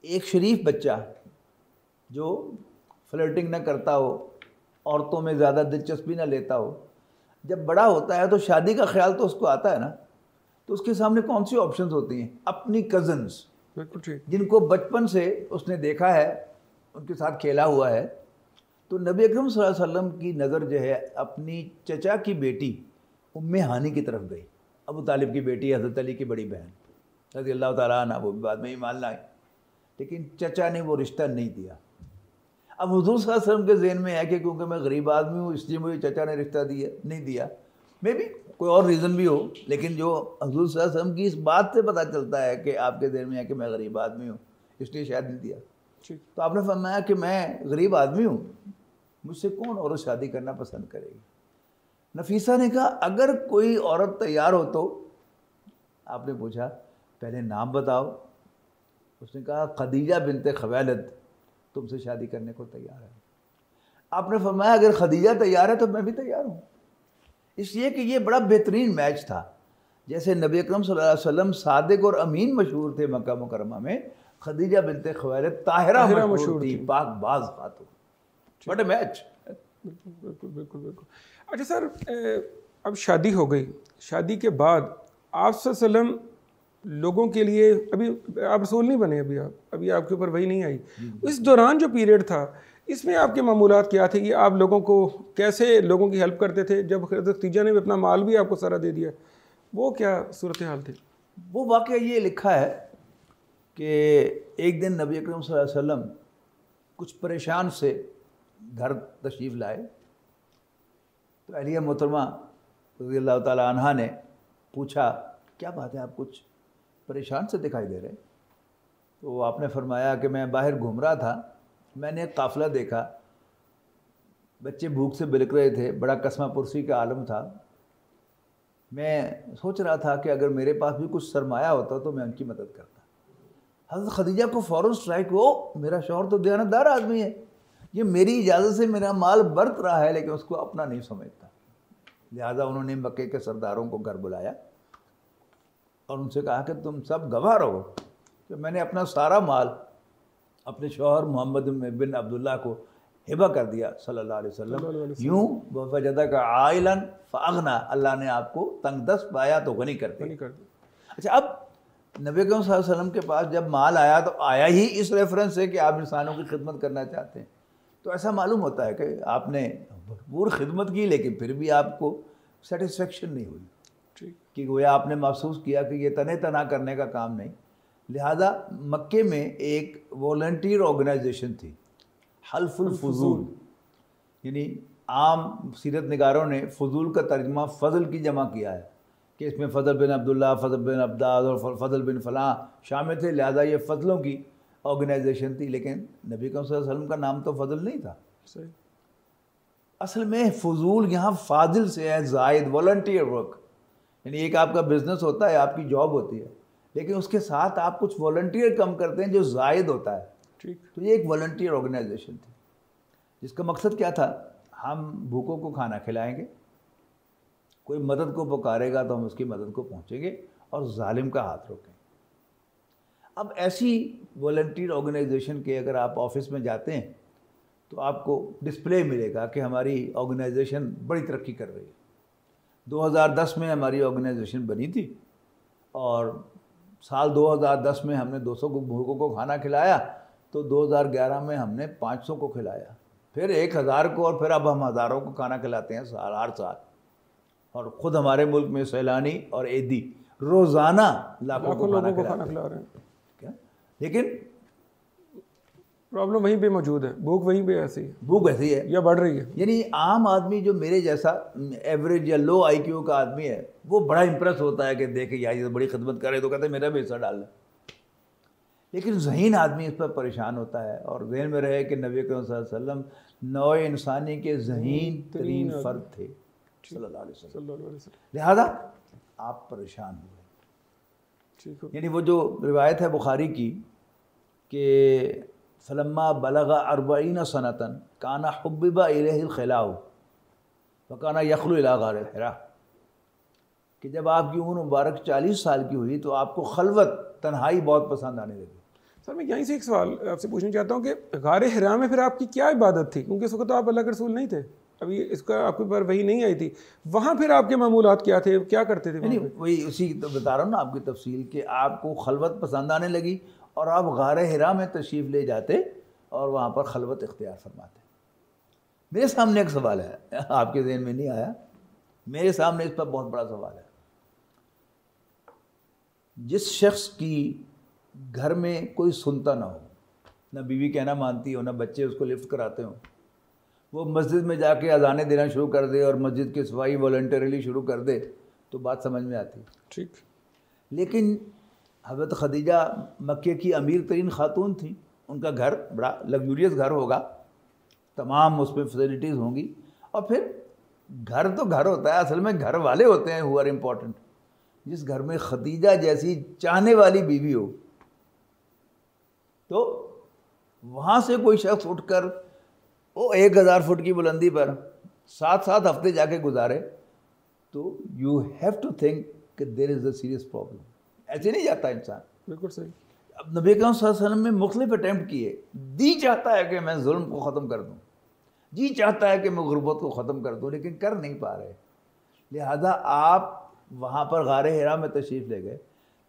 S1: ایک شریف بچہ جو فلرٹنگ نہ کرتا ہو، عورتوں میں زیادہ دلچسپی نہ لیتا ہو، جب بڑا ہوتا ہے تو شادی کا خیال تو اس کو آتا ہے نا. تو اس کے سامنے کون سی آپشنز ہوتی ہیں؟ اپنی کزنز
S2: بالکل ٹھیک.
S1: جن کو بچپن سے اس نے دیکھا ہے، ان کے ساتھ کھیلا ہوا ہے. تو نبی اکرم صلی اللہ علیہ وسلم کی نظر جو ہے اپنی چچا کی بیٹی ام ہانی کی طرف گئی. ابو طالب کی بیٹی، حضرت علی کی بڑی بہن رضی اللہ تعالیٰ عنہ، وہ بھی بعد میں ایمان لائیں، لیکن چچا نے وہ رشتہ نہیں دیا. اب حضور صلی اللہ علیہ وسلم کے ذہن میں ہے کہ کیونکہ میں غریب آدمی ہوں اس لیے مجھے چچا نے رشتہ نہیں دیا. میں بھی کوئی اور ریزن بھی ہو، لیکن جو حضور صلی اللہ علیہ وسلم کی اس بات سے پتہ چلتا ہے کہ آپ کے ذہن میں ہے کہ میں غریب آدمی ہوں اس لیے شاید نہیں دیا.
S2: ٹھیک.
S1: تو آپ نے فرمایا کہ میں غریب آدمی ہوں، مجھ سے کون عورت شادی کرنا پسند کرے گی؟ نفیسہ نے کہا اگر کوئی عورت تیار ہو تو. آپ نے پوچھا پہلے نام بتاؤ. اس نے کہا خدیجہ بنت خویلد تم سے شادی کرنے کو تیار ہے. آپ نے فرمایا اگر خدیجہ تیار ہے تو میں بھی تیار ہوں. اس لیے کہ یہ بڑا بہترین میچ تھا. جیسے نبی اکرم صلی اللہ علیہ وسلم صادق اور امین مشہور تھے مکہ مکرمہ میں، خدیجہ بنت خویلد طاہرہ مشہور تھی، پاک باز خاتون. What a match.
S2: بالکل بالکل بالکل بالکل. اچھا سر، اب شادی ہو گئی، شادی کے بعد آپ صلی اللہ علیہ وسلم لوگوں کے لیے، ابھی آپ رسول نہیں بنے، ابھی آپ کے اوپر وہی نہیں آئی، اس دوران جو پیریڈ تھا اس میں آپ کے معمولات کیا تھے؟ یہ آپ لوگوں کو کیسے لوگوں کی ہیلپ کرتے تھے؟ جب حضرت خدیجہ نے بھی اپنا مال بھی آپ کو سارا دے دیا، وہ کیا صورتحال تھی؟
S1: وہ واقعہ یہ لکھا ہے کہ ایک دن نبی اکرم صلی اللہ علیہ وسلم کچھ پریشان سے گھر تشریف لائے. تو اہلیہ محترمہ رضی اللہ تعالیٰ عنہا نے پوچھا کیا بات ہے، آپ کچھ پریشان سے دکھائی دے رہے؟ تو آپ نے فرمایا کہ میں باہر گھوم رہا تھا، میں نے ایک قافلہ دیکھا، بچے بھوک سے بلک رہے تھے، بڑا قسمہ پرسی کا عالم تھا. میں سوچ رہا تھا کہ اگر میرے پاس بھی کچھ سرمایہ ہوتا تو میں ان کی مدد کرتا. حضرت خدیجہ کو فوراً سٹرائک ہو، میرا شوہر تو دیانتدار آدمی ہے، یہ میری اجازت سے میرا مال برت رہا ہے لیکن اس کو اپنا نہیں سمجھتا. لہٰذا انہوں نے مکے کے سرداروں کو گھر بلایا اور ان سے کہا کہ تم سب گواہ رہو کہ میں نے اپنا سارا مال اپنے شوہر محمد بن عبداللہ کو ہبہ کر دیا صلی اللہ علیہ وسلم. یوں وَوَجَدَكَ عَائِلًا فَأَغْنَىٰ، اللہ نے آپ کو تنگ دست پایا تو غنی کر دیا. اچھا، اب نبی اکرم صلی اللہ علیہ وسلم کے پاس جب مال آیا تو آیا ہی اس ریفرنس سے کہ آپ انسانوں کی خدمت کرنا چاہتے ہیں. تو ایسا معلوم ہوتا ہے کہ آپ نے بھرپور خدمت کی لیکن پھر بھی آپ کو سیٹسفیکشن نہیں ہوئی، کہ گویا آپ نے محسوس کیا کہ یہ تنے تنا کرنے کا کام نہیں. لہٰذا مکے میں ایک والنٹیئر آرگنائزیشن تھی، حلف الفضول، یعنی عام سیرت نگاروں نے فضول کا ترجمہ فضل کی جمع کیا ہے کہ اس میں فضل بن عبداللہ، فضل بن عبداد اور فضل بن فلاں شامل تھے. لہٰذا یہ فضلوں کی آرگنائزیشن تھی، لیکن نبی کریم صلی اللہ علیہ وسلم کا نام تو فضل نہیں تھا. اصل میں فضول یہاں فاضل سے ہے، زائد، والنٹیئر ورک. یعنی ایک آپ کا بزنس ہوتا ہے، آپ کی جاب ہوتی ہے، لیکن اس کے ساتھ آپ کچھ والنٹیئر کم کرتے ہیں جو زائد ہوتا ہے. تو یہ ایک والنٹیئر آرگنائزیشن تھی جس کا مقصد کیا تھا؟ ہم بھوکوں کو کھانا کھلائیں گے، کوئی مدد کو پکارے گا تو ہم اس کی مدد کو پہنچیں گے اور ظالم کا ہاتھ روکیں گے. اب ایسی والنٹیئر آرگنائزیشن کے اگر آپ آفس میں جاتے ہیں تو آپ کو ڈسپلے ملے گا کہ ہماری آرگنائزیشن بڑی ترقی کر رہی ہے. 2010 میں ہماری آرگنائزیشن بنی تھی اور سال 2010 میں ہم نے 200 کو بھوکوں کو کھانا کھلایا تو 2011 میں ہم نے 500 کو کھلایا، پھر 1000 کو، اور پھر اب ہم ہزاروں کو کھانا کھلاتے ہیں ہر سال. اور خود ہمارے ملک میں سیلانی اور عیدی روزانہ لاکھوں کو
S2: لوگوں کو
S1: کھانا
S2: کھانا کھلا رہے ہیں.
S1: کیا، لیکن
S2: پرابلم وہیں پہ موجود ہے، بھوک وہیں پہ ایسی ہے،
S1: بھوک ایسی ہے.
S2: یا بڑھ رہی ہے.
S1: یعنی عام آدمی جو میرے جیسا ایوریج یا لو آئی کیو کا آدمی ہے وہ بڑا امپریس ہوتا ہے کہ دیکھے یار یہ بڑی خدمت کرے تو کہتے ہیں میرا بھی حصہ ڈال لیں. لیکن ذہین آدمی اس پر پریشان ہوتا ہے. اور ذہن میں رہے کہ نبی کریم صلی اللہ علیہ وسلم نوع انسانی کے ذہین ترین فرد تھے صلی اللہ علیہ وسلم، لہذا آپ پریشان ہوئے.
S2: ٹھیک ہے.
S1: یعنی وہ جو روایت ہے بخاری کی کہ فلما بلغ 40 سنۃ کان حبب الیہ الخلاء وکان یخلو الی غار الحراء، کہ جب آپ کی عمر مبارک 40 سال کی ہوئی تو آپ کو خلوت، تنہائی بہت پسند آنے لگی.
S2: سر میں یہیں سے ایک سوال آپ سے پوچھنا چاہتا ہوں کہ غار حرا میں پھر آپ کی کیا عبادت تھی؟ کیونکہ اس وقت تو آپ اللہ کے رسول نہیں تھے، ابھی اس کا آپ کے اوپر وحی نہیں آئی تھی. وہاں پھر آپ کے معمولات کیا تھے، کیا کرتے تھے؟
S1: یعنی وہی اسی تو بتا رہا ہوں نا آپ کی تفصیل، کہ آپ کو خلوت پسند آنے لگی اور آپ غار حرا میں تشریف لے جاتے اور وہاں پر خلوت اختیار فرماتے. میرے سامنے ایک سوال ہے، آپ کے ذہن میں نہیں آیا، میرے سامنے اس پر بہت بڑا سوال ہے. جس شخص کی گھر میں کوئی سنتا نہ ہو، نہ بیوی کہنا مانتی ہو، نہ بچے اس کو لفٹ کراتے ہوں، وہ مسجد میں جا کے اذانیں دینا شروع کر دے اور مسجد کی صفائی والنٹریلی شروع کر دے تو بات سمجھ میں آتی.
S2: ٹھیک.
S1: لیکن حضرت خدیجہ مکے کی امیر ترین خاتون تھیں، ان کا گھر بڑا لگزوریس گھر ہوگا، تمام اس میں فیسلٹیز ہوں گی. اور پھر گھر تو گھر ہوتا ہے، اصل میں گھر والے ہوتے ہیں ہو آر امپورٹنٹ. جس گھر میں خدیجہ جیسی چاہنے والی بیوی ہو تو وہاں سے کوئی شخص اٹھ کر وہ 1000 فٹ کی بلندی پر 7 ہفتے جا کے گزارے تو یو ہیو ٹو تھنک کہ دیر از اے سیریس پرابلم. ایسے نہیں جاتا انسان.
S2: بالکل صحیح.
S1: اب نبی کریم صلی اللہ علیہ وسلم نے مختلف اٹیمپٹ کیے. جی چاہتا ہے کہ میں ظلم کو ختم کر دوں، جی چاہتا ہے کہ میں غربت کو ختم کر دوں، لیکن کر نہیں پا رہے. لہذا آپ وہاں پر غار حرا میں تشریف لے گئے.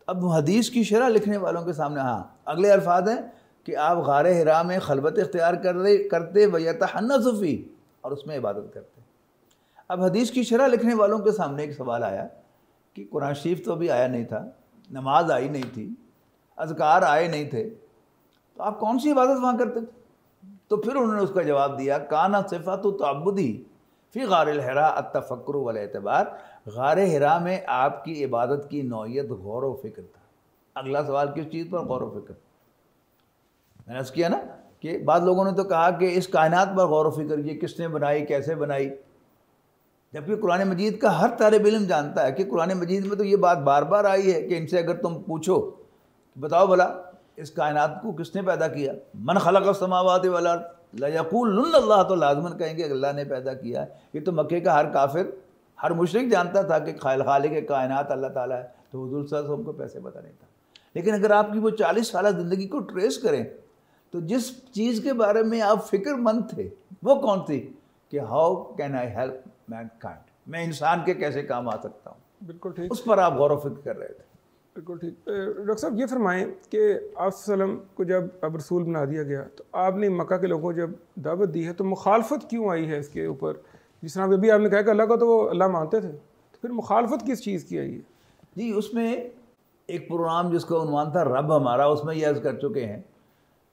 S1: اب حدیث کی شرح لکھنے والوں کے سامنے اگلے الفاظ ہیں کہ آپ غار حرا میں خلوت اختیار کرتے ویتحنث فیہ، اور اس میں عبادت کرتے. اب حدیث کی شرح لکھنے والوں کے سامنے ایک سوال آیا کہ قرآن شریف تو ابھی آیا نہیں تھا، نماز آئی نہیں تھی، اذکار آئے نہیں تھے، تو آپ کون سی عبادت وہاں کرتے تھے؟ تو پھر انہوں نے اس کا جواب دیا کانا صفات تعبدی فی غار الحراء التفکر والاعتبار. غار حرا میں آپ کی عبادت کی نوعیت غور و فکر تھا. اگلا سوال کس چیز پر غور و فکر؟ میں نے عرض کیا نا کہ بعض لوگوں نے تو کہا کہ اس کائنات پر غور و فکر، یہ کس نے بنائی، کیسے بنائی، جبکہ قرآن مجید کا ہر طالب علم جانتا ہے کہ قرآن مجید میں تو یہ بات بار بار آئی ہے کہ ان سے اگر تم پوچھو بتاؤ بھلا اس کائنات کو کس نے پیدا کیا، من خلق السماوات والارض لیقولن اللہ، تو لازماً کہیں گے اللہ نے پیدا کیا ہے. یہ تو مکے کا ہر کافر، ہر مشرک جانتا تھا کہ خالق کائنات اللہ تعالیٰ ہے، تو حضور صلی اللہ علیہ وسلم کو پیسے پتہ نہیں تھا. لیکن اگر آپ کی وہ 40 سالہ زندگی کو ٹریس کریں تو جس چیز کے بارے میں آپ فکر مند تھے وہ کون تھی؟ کہ how can I help mankind, میں انسان کے کیسے کام آ سکتا ہوں.
S2: بالکل ٹھیک.
S1: اس پر آپ غور و فکر کر رہے تھے.
S2: بالکل ٹھیک. ڈاکٹر صاحب یہ فرمائیں کہ آپ صلی اللہ علیہ وسلم کو جب اب رسول بنا دیا گیا تو آپ نے مکہ کے لوگوں کو جب دعوت دی ہے تو مخالفت کیوں آئی ہے اس کے اوپر؟ جس طرح ابھی آپ نے کہا کہ اللہ کا تو وہ اللہ مانتے تھے، تو پھر مخالفت کس چیز کی آئی ہے؟
S1: جی اس میں ایک پروگرام جس کا عنوان تھا رب ہمارا، اس میں یہ عرض کر چکے ہیں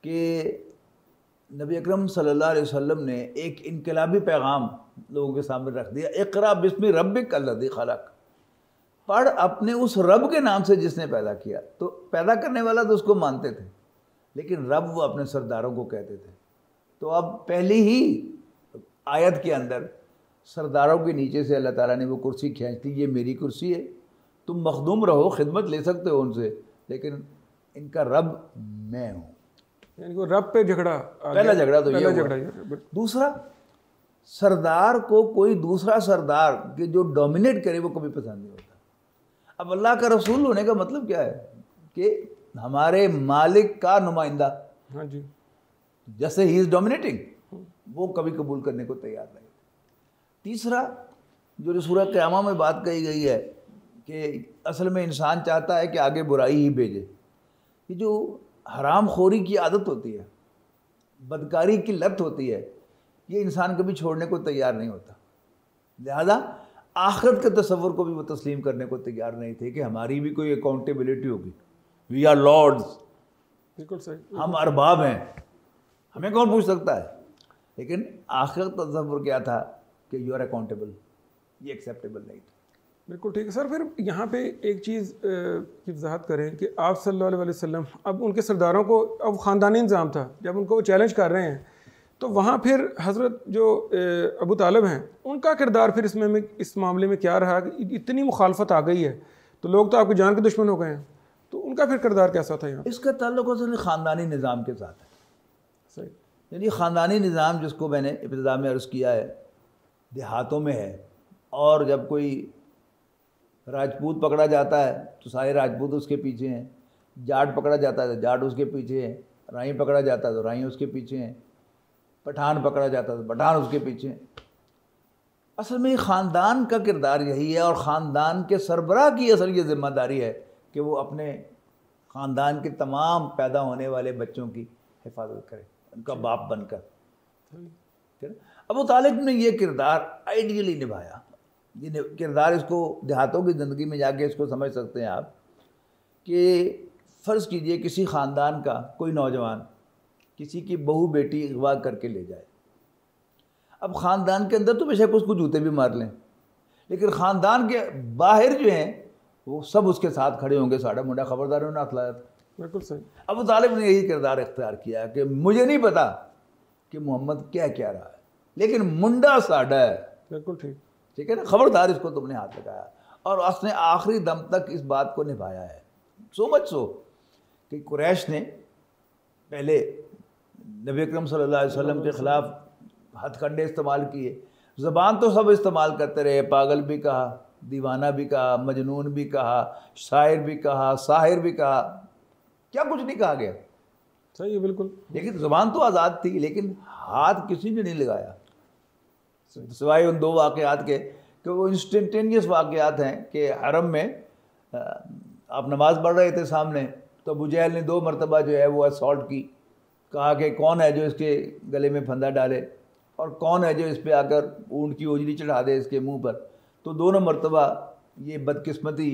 S1: کہ نبی اکرم صلی اللہ علیہ وسلم نے ایک انقلابی پیغام لوگوں کے سامنے رکھ دیا، اقرا بسم ربک الذی خلق، پڑھ اپنے اس رب کے نام سے جس نے پیدا کیا. تو پیدا کرنے والا تو اس کو مانتے تھے لیکن رب وہ اپنے سرداروں کو کہتے تھے. تو اب پہلی ہی آیت کے اندر سرداروں کے نیچے سے اللہ تعالیٰ نے وہ کرسی کھینچ دی، یہ میری کرسی ہے، تم مخدوم رہو، خدمت لے سکتے ہو ان سے، لیکن ان کا رب میں ہوں.
S2: یعنی وہ رب پہ جھگڑا
S1: پہلا جھگڑا تو یہ ہوا. دوسرا، سردار کو کوئی دوسرا سردار کہ جو ڈومینیٹ کرے وہ کبھی پسند نہیں ہوتا. اب اللہ کا رسول ہونے کا مطلب کیا ہے؟ کہ ہمارے مالک کا نمائندہ.
S2: ہاں جی.
S1: جیسے ہی از ڈومینیٹنگ، وہ کبھی قبول کرنے کو تیار نہیں. تیسرا، جو سورہ قیامہ میں بات کہی گئی ہے کہ اصل میں انسان چاہتا ہے کہ آگے برائی ہی بھیجے. یہ جو حرام خوری کی عادت ہوتی ہے، بدکاری کی لت ہوتی ہے، یہ انسان کبھی چھوڑنے کو تیار نہیں ہوتا. لہذا آخرت کے تصور کو بھی وہ تسلیم کرنے کو تیار نہیں تھے کہ ہماری بھی کوئی اکاؤنٹیبلٹی ہوگی. وی آر لارڈز،
S2: بالکل صحیح.
S1: ہم ارباب ہیں، ہمیں کون پوچھ سکتا ہے. لیکن آخرت کا تصور کیا تھا کہ یو آر اکاؤنٹیبل، یہ ایکسیپٹیبل نہیں تھا.
S2: بالکل ٹھیک ہے سر. پھر یہاں پہ ایک چیز کی وضاحت کریں کہ آپ صلی اللہ علیہ وسلم، اب ان کے سرداروں کو اب خاندانی نظام تھا، جب ان کو وہ چیلنج کر رہے ہیں تو وہاں پھر حضرت جو ابو طالب ہیں ان کا کردار پھر اس معاملے میں کیا رہا کہ اتنی مخالفت آ گئی ہے تو لوگ تو آپ کی جان کے دشمن ہو گئے ہیں، تو ان کا پھر کردار کیسا تھا یہاں؟
S1: اس کا تعلق اصل خاندانی نظام کے ساتھ ہے.
S2: صحیح.
S1: یعنی خاندانی نظام جس کو میں نے ابتدا میں عرض کیا ہے دیہاتوں میں ہے، اور جب کوئی راجپوت پکڑا جاتا ہے تو سارے راجپوت اس کے پیچھے ہیں، جاٹ پکڑا جاتا ہے تو جاٹ اس کے پیچھے ہیں، رائی پکڑا جاتا ہے تو رائی اس کے پیچھے ہیں، پٹھان پکڑا جاتا ہے تو پٹھان اس کے پیچھے ہیں. اصل میں خاندان کا کردار یہی ہے، اور خاندان کے سربراہ کی اصل یہ ذمہ داری ہے کہ وہ اپنے خاندان کے تمام پیدا ہونے والے بچوں کی حفاظت کرے، ان کا باپ بن کر. ابو طالب نے یہ کردار آئیڈیلی نبھایا. یہ کردار اس کو دیہاتوں کی زندگی میں جا کے اس کو سمجھ سکتے ہیں آپ کہ فرض کیجئے کسی خاندان کا کوئی نوجوان کسی کی بہو بیٹی اغوا کر کے لے جائے. اب خاندان کے اندر تو بے شک اس کو جوتے بھی مار لیں، لیکن خاندان کے باہر جو ہیں وہ سب اس کے ساتھ کھڑے ہوں گے، ساڑھا منڈا خبردار انہوں نے ہاتھ لایا تھا.
S2: بالکل صحیح.
S1: ابو طالب نے یہی کردار اختیار کیا کہ مجھے نہیں پتا کہ محمد کیا کہہ رہا ہے، لیکن منڈا ساڑھا ہے.
S2: بالکل ٹھیک.
S1: ٹھیک ہے نا، خبردار اس کو تم نے ہاتھ لگایا، اور اس نے آخری دم تک اس بات کو نبھایا ہے. سو مچ سو کہ قریش نے پہلے نبی اکرم صلی اللہ علیہ وسلم کے خلاف ہتھ کنڈے استعمال کیے. زبان تو سب استعمال کرتے رہے، پاگل بھی کہا، دیوانہ بھی کہا، مجنون بھی کہا، شاعر بھی کہا، ساحر بھی کہا، کیا کچھ نہیں کہا گیا.
S2: صحیح ہے. بالکل.
S1: لیکن زبان تو آزاد تھی، لیکن ہاتھ کسی نے نہیں لگایا سوائے ان 2 واقعات کے کہ وہ انسٹنٹینیس واقعات ہیں کہ حرم میں آپ نماز پڑھ رہے تھے سامنے تو ابو جہل نے 2 مرتبہ جو ہے وہ اسالٹ کی، کہا کہ کون ہے جو اس کے گلے میں پھندا ڈالے اور کون ہے جو اس پہ آ کر اونٹ کی اوجری چڑھا دے اس کے منہ پر. تو دونوں مرتبہ یہ بدقسمتی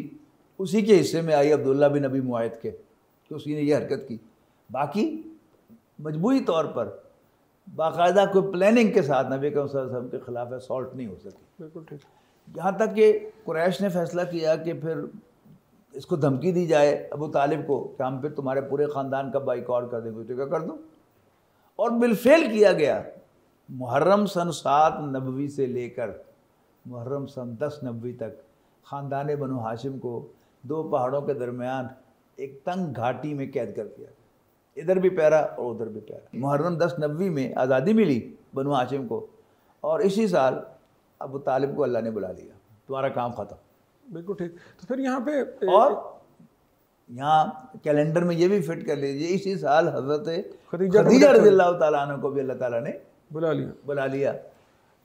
S1: اسی کے حصے میں آئی عبداللہ بن ابی معیط کے کہ اسی نے یہ حرکت کی. باقی مجموعی طور پر باقاعدہ کوئی پلاننگ کے ساتھ نبی کریم صلی اللہ علیہ وسلم کے خلاف اسالٹ نہیں ہو سکی.
S2: بالکل ٹھیک.
S1: یہاں تک کہ قریش نے فیصلہ کیا کہ پھر اس کو دھمکی دی جائے ابو طالب کو کہ ہم پھر تمہارے پورے خاندان کا بائیکاٹ کر دیں گے. تو کیا کر دوں، اور بالفعل کیا گیا. محرم سن 7 نبوی سے لے کر محرم سن 10 نبوی تک خاندان بنو ہاشم کو 2 پہاڑوں کے درمیان ایک تنگ گھاٹی میں قید کر دیا، ادھر بھی پیرا اور ادھر بھی پیرا. محرم 10 نبوی میں آزادی ملی بنو ہاشم کو، اور اسی سال ابو طالب کو اللہ نے بلا لیا، تمہارا کام ختم.
S2: بالکل ٹھیک. تو پھر یہاں پہ
S1: اور یہاں کیلنڈر میں یہ بھی فٹ کر لیجیے اسی سال حضرت خدیجہ رضی اللہ تعالیٰ عنہ کو بھی اللہ تعالیٰ نے بلا لیا.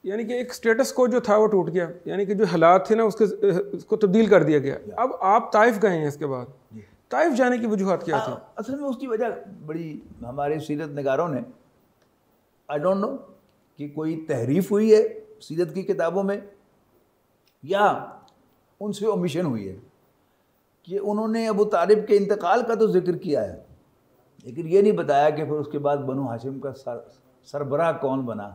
S2: یعنی کہ ایک سٹیٹس کو جو تھا وہ ٹوٹ گیا، یعنی کہ جو حالات تھے نا اس کو تبدیل کر دیا گیا. اب آپ طائف گئے ہیں، اس کے بعد طائف جانے کی وجوہات کیا تھی؟
S1: اصل میں اس کی وجہ بڑی ہمارے سیرت نگاروں نے آئی ڈونٹ نو کہ کوئی تحریف ہوئی ہے سیرت کی کتابوں میں یا ان سے اومیشن ہوئی ہے کہ انہوں نے ابو طالب کے انتقال کا تو ذکر کیا ہے، لیکن یہ نہیں بتایا کہ پھر اس کے بعد بنو ہاشم کا سربراہ کون بنا.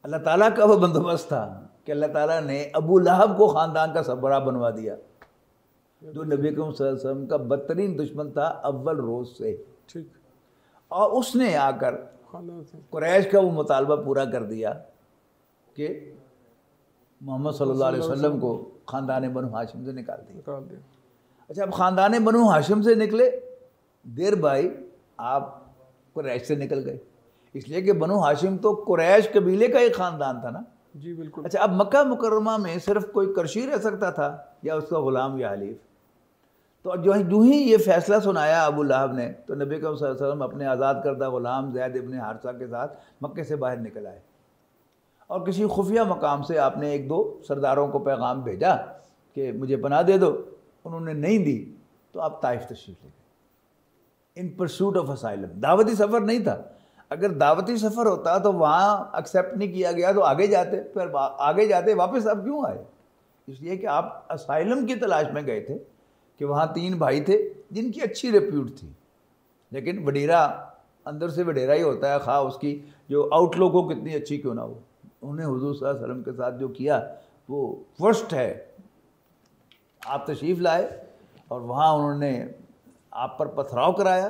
S1: اللہ تعالیٰ کا وہ بندوبست تھا کہ اللہ تعالیٰ نے ابو لہب کو خاندان کا سربراہ بنوا دیا، جو نبی کریم صلی اللہ علیہ وسلم کا بدترین دشمن تھا اول روز سے.
S2: ٹھیک.
S1: اور اس نے آ کر قریش کا وہ مطالبہ پورا کر دیا کہ محمد صلی اللہ علیہ وسلم کو خاندان بنو ہاشم سے نکال دیا. اچھا، اب خاندان بنو ہاشم سے نکلے، دیر بھائی آپ قریش سے نکل گئے، اس لیے کہ بنو ہاشم تو قریش قبیلے کا ایک خاندان تھا نا.
S2: جی بالکل.
S1: اچھا، اب مکہ مکرمہ میں صرف کوئی کرشی رہ سکتا تھا یا اس کا غلام یا حلیف. تو جو ہی یہ فیصلہ سنایا ابو لہب نے تو نبی کریم صلی اللہ علیہ وسلم اپنے آزاد کردہ غلام زید ابن حارثہ کے ساتھ مکے سے باہر نکل آئے، اور کسی خفیہ مقام سے آپ نے 1-2 سرداروں کو پیغام بھیجا کہ مجھے پناہ دے دو، انہوں نے نہیں دی تو آپ طائف تشریف لے گئے ان پرسوٹ آف اسائلم. دعوتی سفر نہیں تھا. اگر دعوتی سفر ہوتا تو وہاں ایکسیپٹ نہیں کیا گیا تو آگے جاتے، پھر آگے جاتے واپس اب کیوں آئے؟ اس لیے کہ آپ اسائلم کی تلاش میں گئے تھے کہ وہاں 3 بھائی تھے جن کی اچھی ریپیوٹ تھی، لیکن وڈیرا اندر سے وڈیرا ہی ہوتا ہے، خواہ اس کی جو آؤٹ لک ہو کتنی اچھی کیوں نہ ہو. انہوں نے حضور صلی اللہ علیہ وسلم کے ساتھ جو کیا وہ ورسٹ ہے. آپ تشریف لائے اور وہاں انہوں نے آپ پر پتھراؤ کرایا،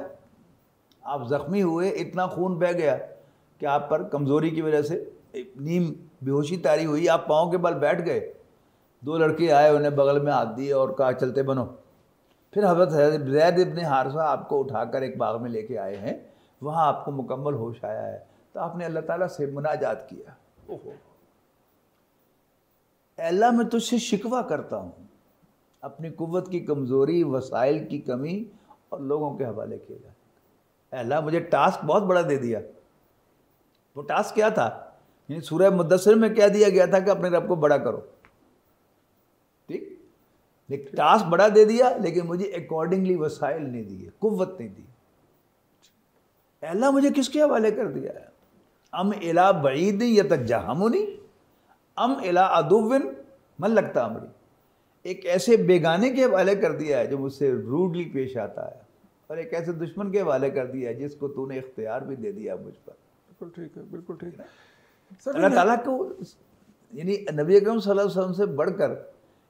S1: آپ زخمی ہوئے، اتنا خون بہہ گیا کہ آپ پر کمزوری کی وجہ سے نیم بے ہوشی طاری ہوئی، آپ پاؤں کے بل بیٹھ گئے. 2 لڑکے آئے، انہیں بغل میں ہاتھ دیے اور کہا چلتے بنو. پھر حضرت زید ابن حارثہ آپ کو اٹھا کر ایک باغ میں لے کے آئے ہیں، وہاں آپ کو مکمل ہوش آیا ہے تو آپ نے اللہ تعالیٰ سے مناجات کیا. اے اللہ میں تجھ سے شکوہ کرتا ہوں اپنی قوت کی کمزوری، وسائل کی کمی اور لوگوں کے حوالے کیا جائے. اے اللہ مجھے ٹاسک بہت بڑا دے دیا. وہ ٹاسک کیا تھا؟ یعنی سورہ مدثر میں کیا دیا گیا تھا کہ اپنے رب کو بڑا کرو. ٹھیک، ایک ٹاسک بڑا دے دیا لیکن مجھے اکارڈنگلی وسائل نہیں دیے، قوت نہیں دی. اے اللہ مجھے کس کے حوالے کر دیا ہے؟ ام الی بعید یتجہمنی ام الی عدو من لگتا امری. ایک ایسے بیگانے کے حوالے کر دیا ہے جو مجھ سے روڈلی پیش آتا ہے، اور ایک ایسے دشمن کے حوالے کر دیا ہے جس کو تو نے اختیار بھی دے دیا مجھ پر.
S2: بالکل ٹھیک ہے، بالکل ٹھیک ہے.
S1: اللہ تعالیٰ کو یعنی نبی اکرم صلی اللہ علیہ وسلم سے بڑھ کر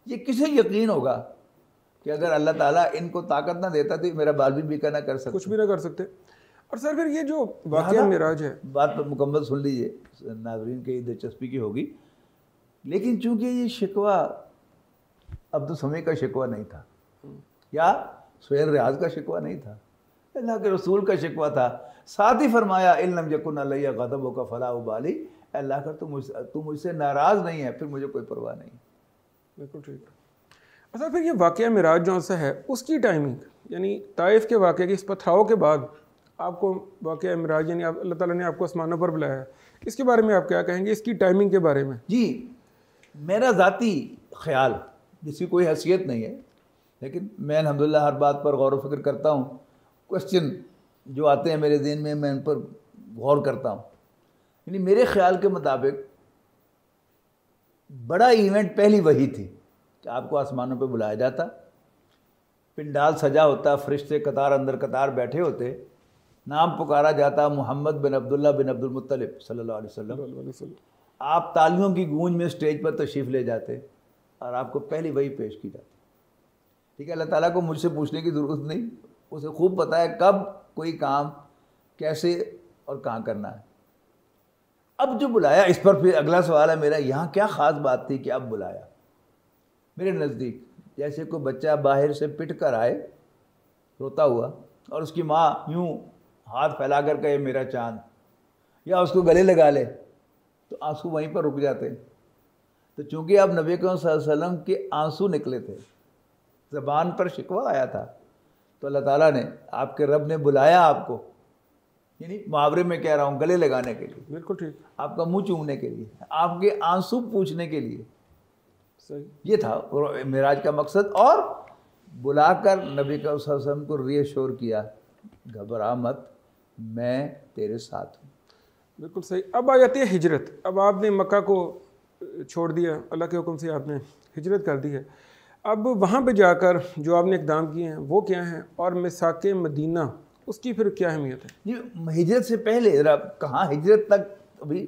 S1: یہ کسے یقین ہوگا کہ اگر اللہ تعالیٰ ان کو طاقت نہ دیتا تو میرا بال بھی بیکا نہ کر سکتے،
S2: کچھ بھی نہ کر سکتے. اور سر پھر یہ جو واقعہ معراج ہے،
S1: بات مکمل سن لیجئے، ناظرین کی دلچسپی کی ہوگی. لیکن چونکہ یہ شکوہ عبد السمیع کا شکوہ نہیں تھا یا سہیل ریاض کا شکوہ نہیں تھا، اللہ کے رسول کا شکوہ تھا. ساتھ ہی فرمایا ان لم یکن علی غضبک فلا ابالی. اللہ کا تو مجھ سے ناراض نہیں ہے پھر مجھے کوئی پرواہ نہیں.
S2: بالکل ٹھیک ہے. اچھا پھر یہ واقعہ معراج جو سا ہے اس کی ٹائمنگ، یعنی طائف کے واقعے کی اس پتھراؤ کے بعد آپ کو واقعہ معراج یعنی اللہ تعالیٰ نے آپ کو آسمانوں پر بلایا ہے، اس کے بارے میں آپ کیا کہیں گے، اس کی ٹائمنگ کے بارے میں؟
S1: جی میرا ذاتی خیال، جس کی کوئی حیثیت نہیں ہے، لیکن میں الحمدللہ ہر بات پر غور و فکر کرتا ہوں. کوشچن جو آتے ہیں میرے ذہن میں ان پر غور کرتا ہوں. یعنی میرے خیال کے مطابق بڑا ایونٹ پہلی وہی تھی کہ آپ کو آسمانوں پہ بلایا جاتا، پنڈال سجا ہوتا، فرشتے قطار اندر قطار بیٹھے ہوتے، نام پکارا جاتا محمد بن عبداللہ بن عبد المطلب صلی اللہ علیہ وسلم. آپ تالیوں کی گونج میں اسٹیج پر تشریف لے جاتے اور آپ کو پہلی وہی پیش کی جاتی. ٹھیک ہے، اللہ تعالیٰ کو مجھ سے پوچھنے کی ضرورت نہیں، اسے خوب پتہ ہے کب کوئی کام کیسے اور کہاں کرنا ہے. اب جو بلایا، اس پر پھر اگلا سوال ہے میرا، یہاں کیا خاص بات تھی کہ اب بلایا؟ میرے نزدیک جیسے کوئی بچہ باہر سے پٹ کر آئے روتا ہوا اور اس کی ماں یوں ہاتھ پھیلا کر کہے میرا چاند، یا اس کو گلے لگا لے تو آنسو وہیں پر رک جاتے. تو چونکہ اب نبی کریم صلی اللہ علیہ وسلم کے آنسو نکلے تھے، زبان پر شکوہ آیا تھا، تو اللہ تعالیٰ نے، آپ کے رب نے بلایا آپ کو، یعنی محاورے میں کہہ رہا ہوں، گلے لگانے کے لیے،
S2: بالکل ٹھیک،
S1: آپ کا منہ چومنے کے لیے، آپ کے آنسو پوچھنے کے لیے.
S2: صحیح،
S1: یہ تھا معراج کا مقصد. اور بلا کر نبی صلی اللہ علیہ وسلم کو ری ایشور کیا، گھبرا مت، میں تیرے ساتھ ہوں.
S2: بالکل صحیح. اب آ جاتی ہے ہجرت. اب آپ نے مکہ کو چھوڑ دیا، اللہ کے حکم سے آپ نے ہجرت کر دی ہے. اب وہاں پہ جا کر جو آپ نے اقدام کیے ہیں وہ کیا ہیں، اور میثاق مدینہ اس کی پھر کیا اہمیت ہے؟
S1: جی ہجرت سے پہلے ذرا کہاں ہجرت تک ابھی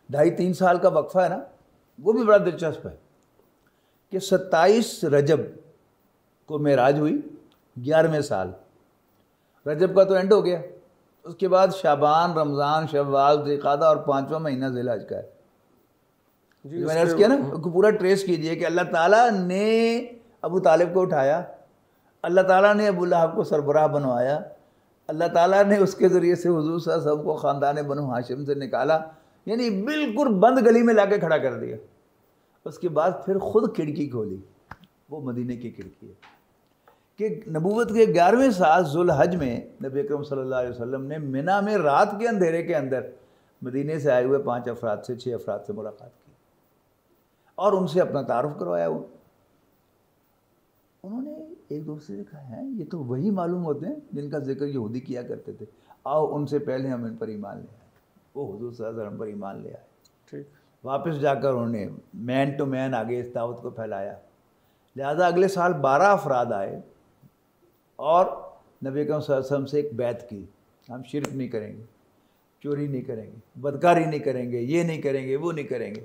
S1: 2.5-3 سال کا وقفہ ہے نا، وہ بھی بڑا دلچسپ ہے کہ 27 رجب کو معراج ہوئی، 11ویں سال. رجب کا تو اینڈ ہو گیا، اس کے بعد شعبان، رمضان، شوال، ذوالقعدہ اور 5واں مہینہ ذی الحج کا ہے.
S2: جی
S1: میں نے عرض کیا نا، پورا ٹریس کیجئے کہ اللہ تعالیٰ نے ابو طالب کو اٹھایا، اللہ تعالیٰ نے ابو لہب کو سربراہ بنوایا، اللہ تعالیٰ نے اس کے ذریعے سے حضور صلی اللہ علیہ وسلم کو خاندان بنو ہاشم سے نکالا، یعنی بالکل بند گلی میں لا کے کھڑا کر دیا. اس کے بعد پھر خود کھڑکی کھولی، وہ مدینے کی کھڑکی ہے کہ نبوت کے 11ویں سال ذوالحج میں نبی اکرم صلی اللہ علیہ وسلم نے منی میں رات کے اندھیرے کے اندر مدینے سے آئے ہوئے 5 افراد سے 6 افراد سے ملاقات کی اور ان سے اپنا تعارف کروایا ہوا. انہوں نے ایک دوسرے سے کہا ہے یہ تو وہی معلوم ہوتے ہیں جن کا ذکر یہودی کیا کرتے تھے، آؤ ان سے پہلے ہم ان پر ایمان لے آئے۔ وہ حضور صلی اللہ علیہ وسلم پر ایمان لے آئے۔
S2: ٹھیک،
S1: واپس جا کر انہوں نے مین ٹو مین آگے اس دعوت کو پھیلایا۔ لہٰذا اگلے سال 12 افراد آئے اور نبی اکرم صلی اللہ علیہ وسلم سے ایک بیعت کی، ہم شرک نہیں کریں گے، چوری نہیں کریں گے، بدکاری نہیں کریں گے، یہ نہیں کریں گے، وہ نہیں کریں گے،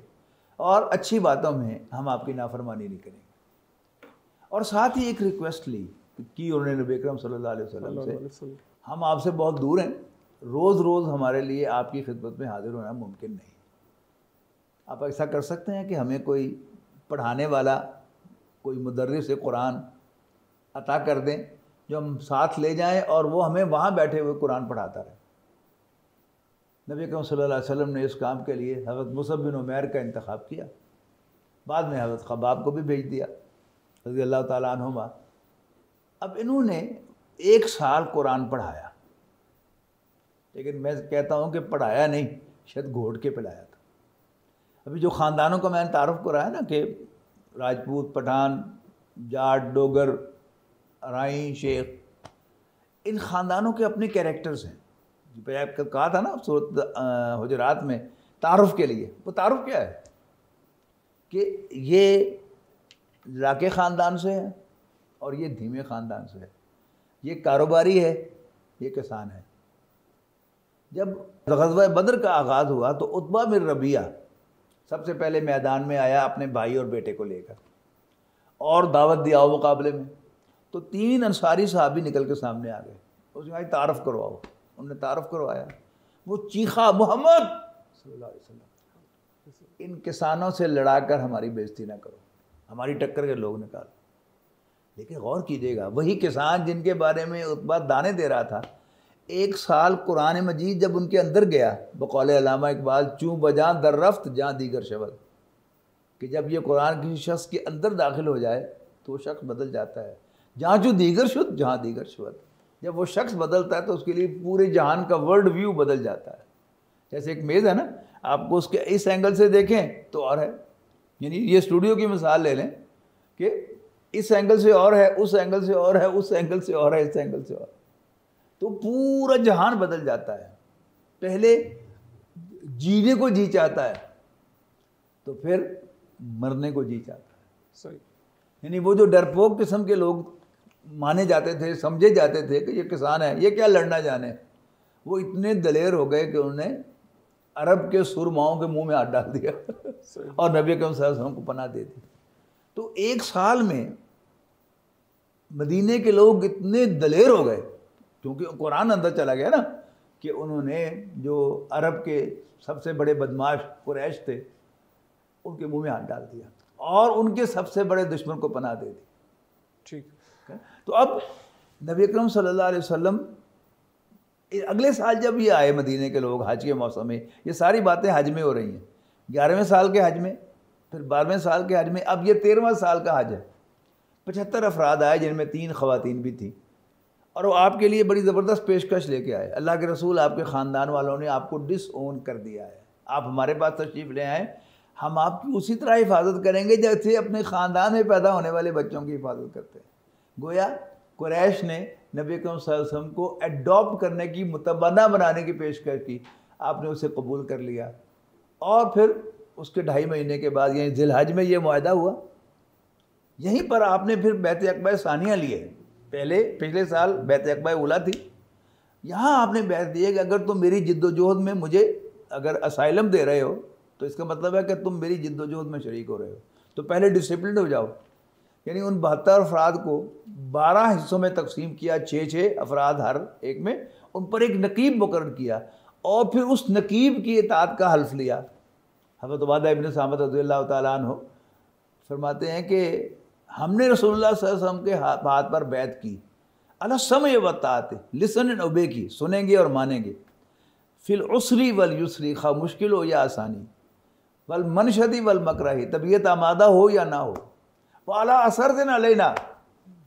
S1: اور اچھی باتوں میں ہم آپ کی نافرمانی نہیں کریں گے۔ اور ساتھ ہی ایک ریکویسٹ کی انہوں نے نبی اکرم صلی اللہ علیہ وسلم سے، ہم آپ سے بہت دور ہیں، روز روز ہمارے لیے آپ کی خدمت میں حاضر ہونا ممکن نہیں، آپ ایسا کر سکتے ہیں کہ ہمیں کوئی پڑھانے والا، کوئی مدرس قرآن عطا کر دیں جو ہم ساتھ لے جائیں اور وہ ہمیں وہاں بیٹھے ہوئے قرآن پڑھاتا رہے۔ نبی اکرم صلی اللہ علیہ وسلم نے اس کام کے لیے حضرت مصعب بن عمیر کا انتخاب کیا، بعد میں حضرت خباب کو بھی بھیج دیا رضی اللہ تعالیٰ عنہما۔ اب انہوں نے 1 سال قرآن پڑھایا، لیکن میں کہتا ہوں کہ پڑھایا نہیں، شاید گھوٹ کے پلایا تھا۔ ابھی جو خاندانوں کا میں نے تعارف کرایا نا کہ راجپوت، پٹھان، جاٹ، ڈوگر، ارائیں، شیخ، ان خاندانوں کے اپنے کیریکٹرز ہیں۔ پہلے آپ کو کہا تھا نا سورۃ حجرات میں تعارف کے لیے، وہ تعارف کیا ہے کہ یہ لاکے خاندان سے ہے اور یہ دھیمے خاندان سے ہے، یہ کاروباری ہے، یہ کسان ہے۔ جب غزوہ بدر کا آغاز ہوا تو عتبہ بن ربیعہ سب سے پہلے میدان میں آیا اپنے بھائی اور بیٹے کو لے کر، اور دعوت دیا ہو مقابلے میں، تو 3 انصاری صحابی نکل کے سامنے آ گئے، اس نے کہا تعارف کرواؤ، انہوں نے تعارف کروایا، وہ چیخا محمد صلی اللہ علیہ وسلم، ان کسانوں سے لڑا کر ہماری بےزتی نہ کرو، ہماری ٹکر کے لوگ نکالو۔ لیکن غور کیجیے گا، وہی کسان جن کے بارے میں عتبہ دانے دے رہا تھا، 1 سال قرآن مجید جب ان کے اندر گیا، بقول علامہ اقبال چوں بجاں در رفت جہاں دیگر شود، کہ جب یہ قرآن کسی شخص کے اندر داخل ہو جائے تو وہ شخص بدل جاتا ہے، جہاں جو دیگر شد جہاں دیگر شود، جب وہ شخص بدلتا ہے تو اس کے لیے پورے جہان کا ورلڈ ویو بدل جاتا ہے۔ جیسے ایک میز ہے نا، آپ کو اس کے اس اینگل سے دیکھیں تو اور ہے، یعنی یہ اسٹوڈیو کی مثال لے لیں کہ اس اینگل سے اور ہے، اس اینگل سے اور ہے، اس اینگل سے اور ہے، اس اینگل سے اور ہے، تو پورا جہان بدل جاتا ہے۔ پہلے جینے کو جی چاہتا ہے تو پھر مرنے کو جی چاہتا ہے۔
S2: صحیح،
S1: یعنی وہ جو ڈرپوک قسم کے لوگ مانے جاتے تھے، سمجھے جاتے تھے کہ یہ کسان ہے، یہ کیا لڑنا جانے، وہ اتنے دلیر ہو گئے کہ انہوں نے عرب کے سرماؤں کے منہ میں ہاتھ ڈال دیا اور نبی اکرم صلی اللہ علیہ وسلم کو پناہ دے دی۔ تو 1 سال میں مدینے کے لوگ اتنے دلیر ہو گئے، کیونکہ قرآن اندر چلا گیا نا، کہ انہوں نے جو عرب کے سب سے بڑے بدماش قریش تھے ان کے منہ میں ہاتھ ڈال دیا اور ان کے سب سے بڑے دشمن کو پناہ دے دی۔
S2: ٹھیک،
S1: تو اب نبی اکرم صلی اللہ علیہ وسلم اگلے سال جب یہ آئے مدینے کے لوگ حج کے موسم میں، یہ ساری باتیں حج میں ہو رہی ہیں، 11ویں سال کے حج میں، پھر 12ویں سال کے حج میں، اب یہ 13واں سال کا حج ہے۔ 75 افراد آئے جن میں 3 خواتین بھی تھیں، اور وہ آپ کے لیے بڑی زبردست پیشکش لے کے آئے، اللہ کے رسول آپ کے خاندان والوں نے آپ کو ڈس اون کر دیا ہے، آپ ہمارے پاس تشریف لے آئیں، ہم آپ کی اسی طرح حفاظت کریں گے جیسے اپنے خاندان میں پیدا ہونے والے بچوں کی حفاظت کرتے ہیں۔ گویا قریش نے نبی اکرم صلی اللہ علیہ وسلم کو ایڈاپٹ کرنے کی، متبنہ بنانے کی پیشکش کی، آپ نے اسے قبول کر لیا، اور پھر اس کے 2.5 مہینے کے بعد یعنی ذی الحج میں یہ معاہدہ ہوا۔ یہیں پر آپ نے پھر بیعت عقبہ ثانیہ لیے، پچھلے سال بیعت عقبہ اولیٰ تھی، یہاں آپ نے بیعت دی ہے کہ اگر تم میری جد و جہد میں مجھے اگر اسائلم دے رہے ہو تو اس کا مطلب ہے کہ تم میری جد و جہد میں شریک ہو رہے ہو، تو پہلے ڈسپلنڈ ہو جاؤ۔ یعنی ان 72 افراد کو 12 حصوں میں تقسیم کیا، 6 افراد ہر ایک میں، ان پر ایک نقیب مقرر کیا، اور پھر اس نقیب کی اطاعت کا حلف لیا۔ حضرت عبادہ ابن صامت رضی اللہ تعالیٰ عنہ فرماتے ہیں کہ ہم نے رسول اللہ صلی اللہ علیہ وسلم کے ہاتھ پر بیعت کی، علی السمع والطاعت، لسن اینڈ اوبے کی، سنیں گے اور مانیں گے، فی العسری والیسری، خواہ مشکل ہو یا آسانی، والمنشدی والمکرہی، طبیعت آمادہ ہو یا نہ ہو، وعلی اثرۃ علینا،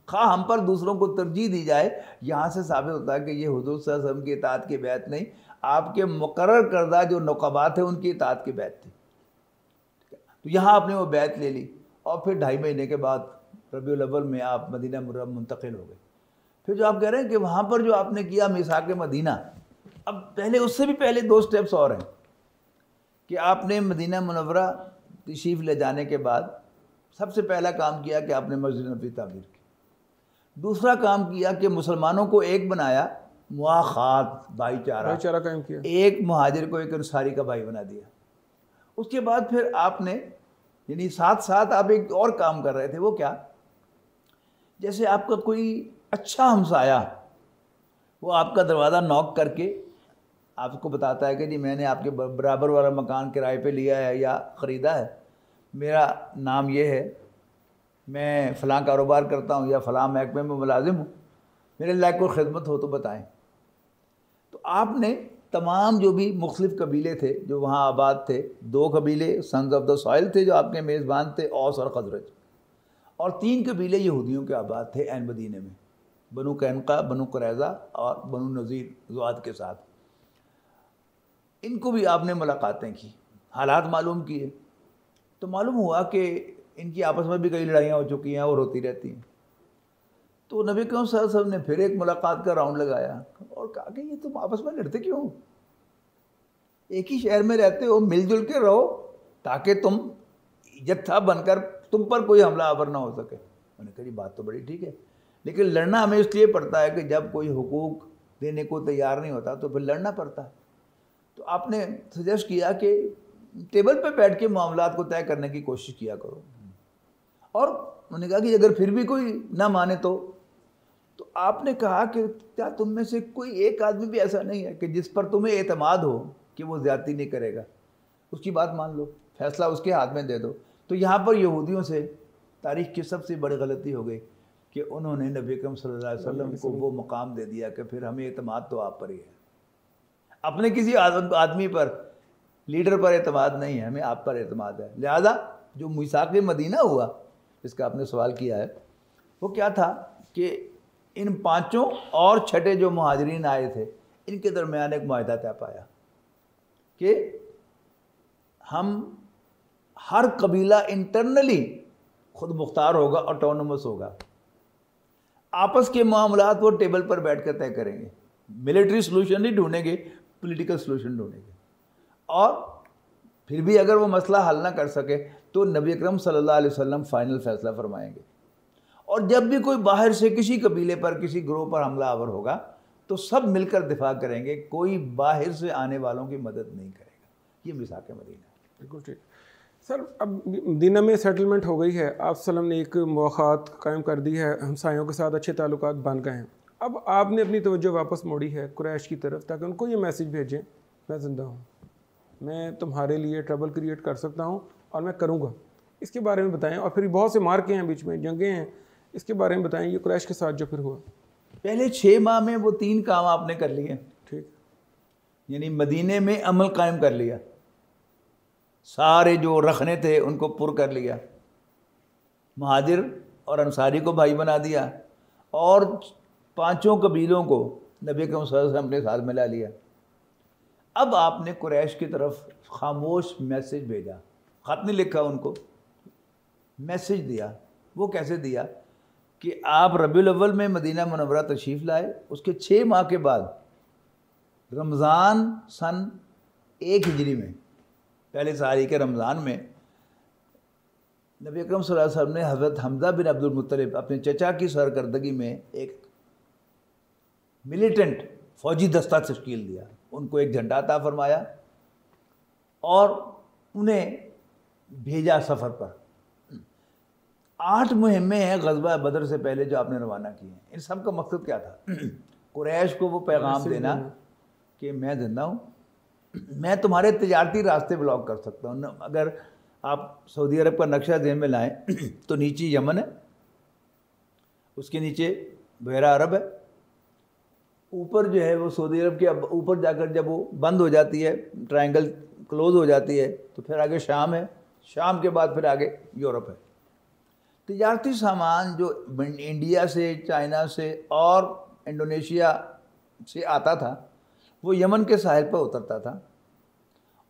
S1: خواہ ہم پر دوسروں کو ترجیح دی جائے۔ یہاں سے ثابت ہوتا ہے کہ یہ حضور صلی اللہ علیہ وسلم کی اطاعت کی بیعت نہیں، آپ کے مقرر کردہ جو نقبات ہیں ان کی اطاعت کی بیعت تھی۔ تو یہاں آپ نے وہ بیعت لے لی، اور پھر 2.5 مہینے کے بعد ربیع الاول میں آپ مدینہ منورہ منتقل ہو گئے. پھر جو آپ کہہ رہے ہیں کہ وہاں پر جو آپ نے کیا میثاق مدینہ، اب پہلے اس سے بھی پہلے 2 سٹیپس اور ہیں کہ آپ نے مدینہ منورہ تشریف لے جانے کے بعد سب سے پہلا کام کیا کہ آپ نے مسجد نبوی تعمیر کی. دوسرا کام کیا کہ مسلمانوں کو ایک بنایا، مواخات، بھائی چارہ
S2: قائم کیا.
S1: ایک مہاجر کو ایک انصاری کا بھائی بنا دیا. اس کے بعد پھر آپ نے یعنی ساتھ ساتھ آپ ایک اور کام کر رہے تھے. وہ کیا؟ جیسے آپ کا کوئی اچھا ہمسایہ وہ آپ کا دروازہ نوک کر کے آپ کو بتاتا ہے کہ جی میں نے آپ کے برابر والا مکان کرائے پہ لیا ہے یا خریدا ہے، میرا نام یہ ہے، میں فلاں کاروبار کرتا ہوں یا فلاں محکمے میں ملازم ہوں، میرے لائق کوئی خدمت ہو تو بتائیں. تو آپ نے تمام جو بھی مختلف قبیلے تھے جو وہاں آباد تھے، 2 قبیلے سنز آف دا سوائل تھے جو آپ کے میزبان تھے، اوس اور خزرج، اور 3 قبیلے یہودیوں کے آباد تھے عین مدینے میں، بنو قینقاع، بنو قریظہ اور بنو نذیر ذوات کے ساتھ. ان کو بھی آپ نے ملاقاتیں کی، حالات معلوم کیے، تو معلوم ہوا کہ ان کی آپس میں بھی کئی لڑائیاں ہو چکی ہیں اور ہوتی رہتی ہیں. تو نبی کریم صلی اللہ علیہ وسلم نے پھر ایک ملاقات کا راؤنڈ لگایا اور کہا کہ یہ تم آپس میں لڑتے کیوں؟ ایک ہی شہر میں رہتے ہو، مل جل کے رہو تاکہ تم جتھا بن کر تم پر کوئی حملہ آور نہ ہو سکے. میں نے کہا بات تو بڑی ٹھیک ہے، لیکن لڑنا ہمیں اس لیے پڑتا ہے کہ جب کوئی حقوق دینے کو تیار نہیں ہوتا تو پھر لڑنا پڑتا ہے. تو آپ نے سجیسٹ کیا کہ ٹیبل پہ بیٹھ کے معاملات کو طے کرنے کی کوشش کیا کرو. اور انہوں نے کہا کہ اگر پھر بھی کوئی نہ مانے تو آپ نے کہا کہ کیا تم میں سے کوئی ایک آدمی بھی ایسا نہیں ہے کہ جس پر تمہیں اعتماد ہو کہ وہ زیادتی نہیں کرے گا، اس کی بات مان لو، فیصلہ اس کے ہاتھ میں دے دو. تو یہاں پر یہودیوں سے تاریخ کی سب سے بڑی غلطی ہو گئی کہ انہوں نے نبی اکرم صلی اللہ علیہ وسلم کو وہ مقام دے دیا کہ پھر ہمیں اعتماد تو آپ پر ہی ہے. اپنے کسی آدمی پر، لیڈر پر اعتماد نہیں ہے، ہمیں آپ پر اعتماد ہے. لہذا جو میثاق مدینہ ہوا جس کا آپ نے سوال کیا ہے، وہ کیا تھا کہ ان 5 اور 6 جو مہاجرین آئے تھے ان کے درمیان ایک معاہدہ طے پایا کہ ہم ہر قبیلہ انٹرنلی خود مختار ہوگا، آٹونومس ہوگا، آپس کے معاملات وہ ٹیبل پر بیٹھ کر طے کریں گے، ملٹری سلوشن نہیں ڈھونڈیں گے، پولیٹیکل سلوشن ڈھونڈیں گے. اور پھر بھی اگر وہ مسئلہ حل نہ کر سکے تو نبی اکرم صلی اللہ علیہ وسلم فائنل فیصلہ فرمائیں گے. اور جب بھی کوئی باہر سے کسی قبیلے پر، کسی گروہ پر حملہ آور ہوگا تو سب مل کر دفاع کریں گے، کوئی باہر سے آنے والوں کی مدد نہیں کرے گا. یہ میثاق مدینہ ہے.
S2: بالکل ٹھیک. سر اب مدینہ میں سیٹلمنٹ ہو گئی ہے، آپ وسلم نے ایک مواخات قائم کر دی ہے، ہمسایوں کے ساتھ اچھے تعلقات بن گئے ہیں. اب آپ نے اپنی توجہ واپس موڑی ہے قریش کی طرف تاکہ ان کو یہ میسیج بھیجیں میں زندہ ہوں، میں تمہارے لیے ٹربل کریٹ کر سکتا ہوں اور میں کروں گا. اس کے بارے میں بتائیں. اور پھر بہت سے مارکے ہیں بیچ میں، جنگیں ہیں، اس کے بارے میں بتائیں. یہ قریش کے ساتھ جو پھر ہوا
S1: پہلے 6 ماہ میں وہ 3 کام آپ نے کر لیے.
S2: ٹھیک.
S1: یعنی مدینے میں عمل قائم کر لیا، سارے جو رکھنے تھے ان کو پر کر لیا، مہاجر اور انصاری کو بھائی بنا دیا، اور 5 قبیلوں کو نبی اکرم صلی اللہ علیہ وسلم اپنے ساتھ ملا لیا. اب آپ نے قریش کی طرف خاموش میسیج بھیجا، خط نہیں لکھا ان کو، میسیج دیا. وہ کیسے دیا کہ آپ ربیع الاول میں مدینہ منورہ تشریف لائے، اس کے 6 ماہ کے بعد رمضان سن 1 ہجری میں، پہلے ساری کے رمضان میں، نبی اکرم صلی اللہ علیہ وسلم نے حضرت حمزہ بن عبد المطلب اپنے چچا کی سرکردگی میں ایک ملیٹنٹ فوجی دستہ تشکیل دیا، ان کو ایک جھنڈا عطا فرمایا اور انہیں بھیجا سفر پر. 8 مہمیں ہیں غزوہ بدر سے پہلے جو آپ نے روانہ کی ہیں. ان سب کا مقصد کیا تھا؟ قریش کو وہ پیغام دینا کہ میں زندہ ہوں، میں تمہارے تجارتی راستے بلاک کر سکتا ہوں. اگر آپ سعودی عرب کا نقشہ ذہن میں لائیں تو نیچے یمن ہے، اس کے نیچے بحیرہ عرب ہے، اوپر جو ہے وہ سعودی عرب کے اوپر جا کر جب وہ بند ہو جاتی ہے، ٹرائنگل کلوز ہو جاتی ہے، تو پھر آگے شام ہے، شام کے بعد پھر آگے یورپ ہے. تجارتی سامان جو انڈیا سے، چائنا سے اور انڈونیشیا سے آتا تھا وہ یمن کے ساحل پر اترتا تھا،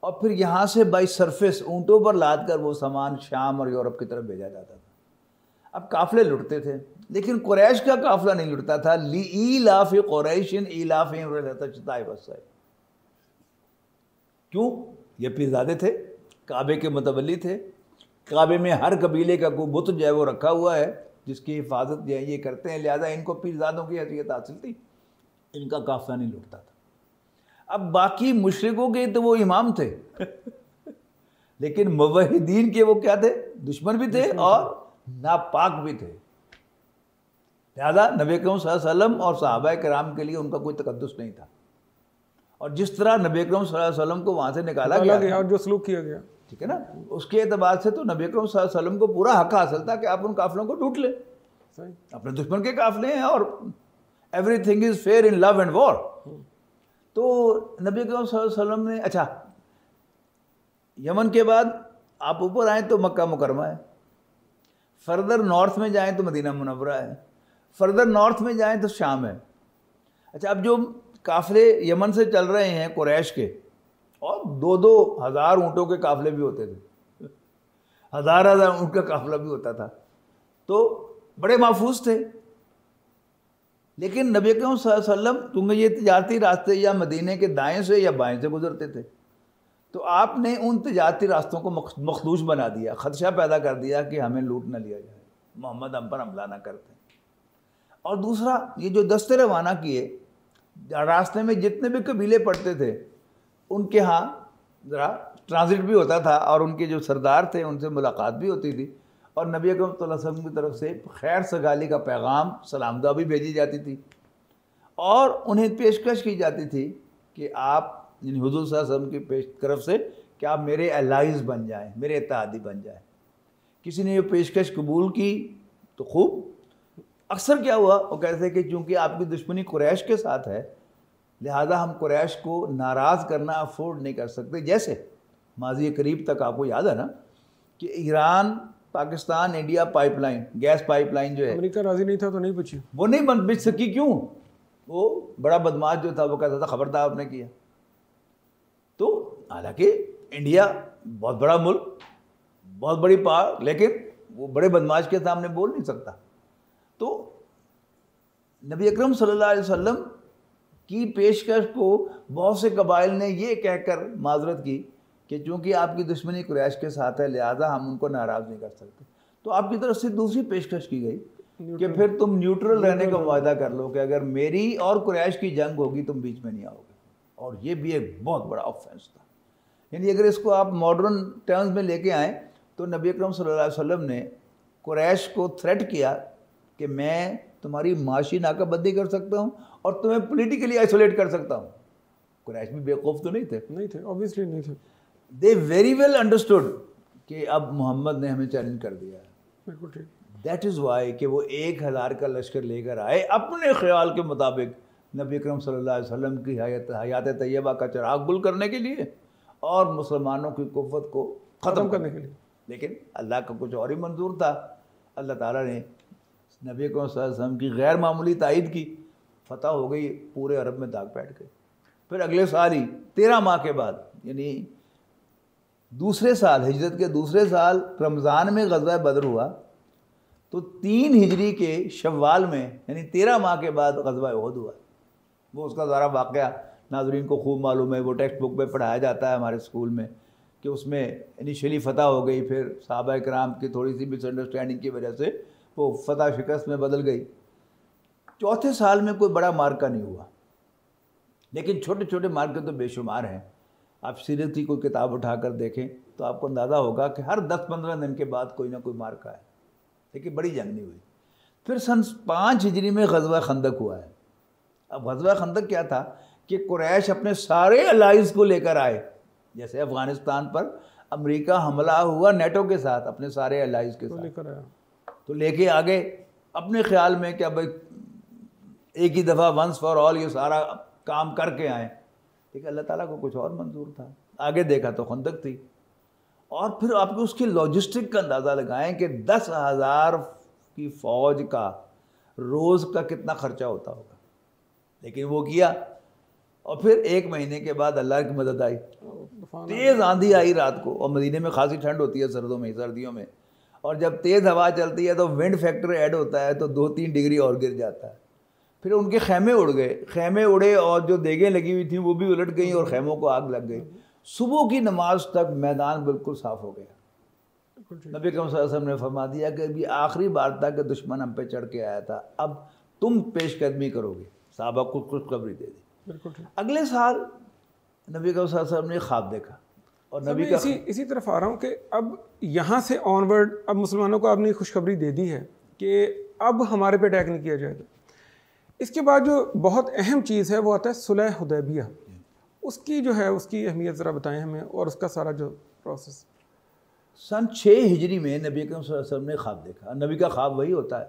S1: اور پھر یہاں سے بائی سرفیس اونٹوں پر لاد کر وہ سامان شام اور یورپ کی طرف بھیجا جاتا تھا. اب قافلے لٹتے تھے، لیکن قریش کا قافلہ نہیں لٹتا تھا. لِإِيلَافِ قُرَيْشٍ إِيلَافِهِمْ رِحْلَةَ الشِّتَاءِ وَالصَّيْفِ. کیوں؟ یہ پیرزادے تھے، کعبے کے متولی تھے، کعبے میں ہر قبیلے کا کوئی بت جو ہے وہ رکھا ہوا ہے جس کی حفاظت جو ہے یہ کرتے ہیں، لہذا ان کو پیرزادوں کی حیثیت حاصل تھی، ان کا قافلہ نہیں لٹتا تھا. اب باقی مشرکوں کے تو وہ امام تھے لیکن موحدین کے وہ کیا تھے؟ دشمن بھی تھے اور ناپاک بھی تھے. لہذا نبی اکرم صلی اللہ علیہ وسلم اور صحابہ کرام کے لیے ان کا کوئی تقدس نہیں تھا. اور جس طرح نبی اکرم صلی اللہ علیہ وسلم کو وہاں سے نکالا گیا
S2: اور جو سلوک کیا گیا،
S1: ٹھیک ہے نا، اس کے اعتبار سے تو نبی اکرم صلی اللہ علیہ وسلم کو پورا حق حاصل تھا کہ آپ ان قافلوں کو لوٹ لیں. اپنے دشمن کے قافلے ہیں اور everything is fair in love and war. تو نبی اکرم صلی اللہ علیہ وسلم نے اچھا یمن کے بعد آپ اوپر آئیں تو مکہ مکرمہ ہے، فردر نارتھ میں جائیں تو مدینہ منورہ ہے، فردر نارتھ میں جائیں تو شام ہے. اچھا اب جو قافلے یمن سے چل رہے ہیں قریش کے، اور 2,000 اونٹوں کے قافلے بھی ہوتے تھے، 1,000 اونٹ کا قافلہ بھی ہوتا تھا، تو بڑے محفوظ تھے. لیکن نبی اکرم صلی اللہ علیہ وسلم چونکہ یہ تجارتی راستے یا مدینے کے دائیں سے یا بائیں سے گزرتے تھے، تو آپ نے ان تجارتی راستوں کو مخدوش بنا دیا، خدشہ پیدا کر دیا کہ ہمیں لوٹ نہ لیا جائے، محمد ہم پر حملہ نہ کرتے. اور دوسرا یہ جو دستے روانہ کیے، راستے میں جتنے بھی قبیلے پڑتے تھے ان کے ہاں ذرا ٹرانزٹ بھی ہوتا تھا اور ان کے جو سردار تھے ان سے ملاقات بھی ہوتی تھی، اور نبی اکرم صلی اللہ علیہ وسلم کی طرف سے خیر سگالی کا پیغام، سلام دعا بھی بھیجی جاتی تھی، اور انہیں پیشکش کی جاتی تھی کہ آپ یعنی حضور صلی اللہ علیہ وسلم کی طرف سے کہ آپ میرے الائز بن جائیں، میرے اتحادی بن جائیں. کسی نے یہ پیشکش قبول کی تو خوب. اکثر کیا ہوا، وہ کہتے ہیں کہ چونکہ آپ کی دشمنی قریش کے ساتھ ہے لہذا ہم قریش کو ناراض کرنا افورڈ نہیں کر سکتے. جیسے ماضی قریب تک آپ کو یاد ہے نا کہ Iran Pakistan India pipeline, gas pipeline جو ہے،
S2: امریکہ راضی نہیں تھا تو نہیں بچی.
S1: وہ نہیں بچ سکی. کیوں؟ وہ بڑا بدماش جو تھا وہ کہتا تھا خبردار آپ نے کیا. تو حالانکہ انڈیا بہت بڑا ملک، بہت بڑی پاور، لیکن وہ بڑے بدماش کے سامنے بول نہیں سکتا. تو نبی اکرم صلی اللہ علیہ وسلم کی پیشکش کو بہت سے قبائل نے یہ کہہ کر معذرت کی کہ چونکہ آپ کی دشمنی قریش کے ساتھ ہے لہذا ہم ان کو ناراض نہیں کر سکتے. تو آپ کی طرف سے دوسری پیشکش کی گئی کہ پھر تم نیوٹرل رہنے کا معاہدہ کر لو کہ اگر میری اور قریش کی جنگ ہوگی تم بیچ میں نہیں آؤ گے. اور یہ بھی ایک بہت بڑا آفینس تھا. یعنی اگر اس کو آپ ماڈرن ٹرمز میں لے کے آئیں تو نبی اکرم صلی اللہ علیہ وسلم نے قریش کو تھریٹ کیا کہ میں تمہاری معاشی ناکہ بندی کر سکتا ہوں اور تمہیں پولیٹیکلی آئسولیٹ کر سکتا ہوں. قریش بھی بیوقوف تو نہیں تھے،
S2: obviously نہیں تھے.
S1: دے ویری ویل انڈرسٹوڈ کہ اب محمد نے ہمیں چیلنج کر دیا ہے.
S2: بالکل ٹھیک.
S1: دیٹ از وائی کہ وہ 1,000 کا لشکر لے کر آئے اپنے خیال کے مطابق نبی اکرم صلی اللہ علیہ وسلم کی حیات طیبہ کا چراغ گل کرنے کے لیے اور مسلمانوں کی قوت کو ختم کرنے کے لیے. لیکن اللہ کا کچھ اور ہی منظور تھا. اللہ تعالیٰ نے نبی اکرم صلی اللہ علیہ وسلم کی غیر معمولی تائید کی، فتح ہو گئی، پورے عرب میں داغ بیٹھ گئے. پھر اگلے سال ہی 13 ماہ کے بعد یعنی دوسرے سال، ہجرت کے دوسرے سال رمضان میں غزوہ بدر ہوا، تو 3 ہجری کے شوال میں یعنی 13 ماہ کے بعد غزوہ احد ہوا. وہ اس کا ذرا واقعہ ناظرین کو خوب معلوم ہے، وہ ٹیکسٹ بک میں پڑھایا جاتا ہے ہمارے اسکول میں کہ اس میں انیشلی فتح ہو گئی، پھر صحابہ کرام کی تھوڑی سی مس انڈرسٹینڈنگ کی وجہ سے وہ فتح شکست میں بدل گئی. چوتھے سال میں کوئی بڑا مارکہ نہیں ہوا، لیکن چھوٹے چھوٹے مارکے تو بے شمار ہیں. آپ سیرت کی کوئی کتاب اٹھا کر دیکھیں تو آپ کو اندازہ ہوگا کہ ہر 10-15 دن کے بعد کوئی نہ کوئی مارکہ ہے، لیکن بڑی جنگ نہیں ہوئی. پھر سن 5 ہجری میں غزوہ خندق ہوا ہے. اب غزوہ خندق کیا تھا کہ قریش اپنے سارے الائز کو لے کر آئے. جیسے افغانستان پر امریکہ حملہ ہوا نیٹو کے ساتھ اپنے سارے الائز کے ساتھ، تو لے کے آگے اپنے خیال میں کہ اب ایک ہی دفعہ ونس فار آل یہ سارا کام کر کے آئیں. لیکن اللہ تعالیٰ کو کچھ اور منظور تھا. آگے دیکھا تو خندق تھی. اور پھر آپ کو اس کی لاجسٹک کا اندازہ لگائیں کہ 10,000 کی فوج کا روز کا کتنا خرچہ ہوتا ہوگا. لیکن وہ کیا، اور پھر 1 مہینے کے بعد اللہ کی مدد آئی. تیز آندھی آئی رات کو، اور مدینے میں خاصی ٹھنڈ ہوتی ہے سردیوں میں، اور جب تیز ہوا چلتی ہے تو ونڈ فیکٹر ایڈ ہوتا ہے تو 2-3 ڈگری اور گر جاتا ہے. پھر ان کے خیمے اڑ گئے, خیمے اڑے اور جو دیگیں لگی ہوئی تھیں وہ بھی الٹ گئیں اور خیموں کو آگ لگ گئی. صبح کی نماز تک میدان بالکل صاف ہو گیا. نبی کریم صلی اللہ علیہ وسلم نے فرما دیا کہ ابھی آخری بار تک دشمن ہم پہ چڑھ کے آیا تھا, اب تم پیش قدمی کرو گے. صحابہ کو خوشخبری دے دی. اگلے سال نبی کریم صلی اللہ علیہ وسلم نے خواب دیکھا اور نبی کا
S2: اسی طرف آ رہا ہوں کہ اب یہاں سے آنورڈ اب مسلمانوں کو آپ نے خوشخبری دے دی ہے کہ اب ہمارے پہ اٹیک نہیں کیا جائے گا. اس کے بعد جو بہت اہم چیز ہے وہ آتا ہے صلح حدیبیہ. اس کی جو ہے اس کی اہمیت ذرا بتائیں ہمیں اور اس کا سارا جو پروسیس.
S1: سن 6 ہجری میں نبی کریم صلی اللہ علیہ وسلم نے خواب دیکھا. نبی کا خواب وہی ہوتا ہے,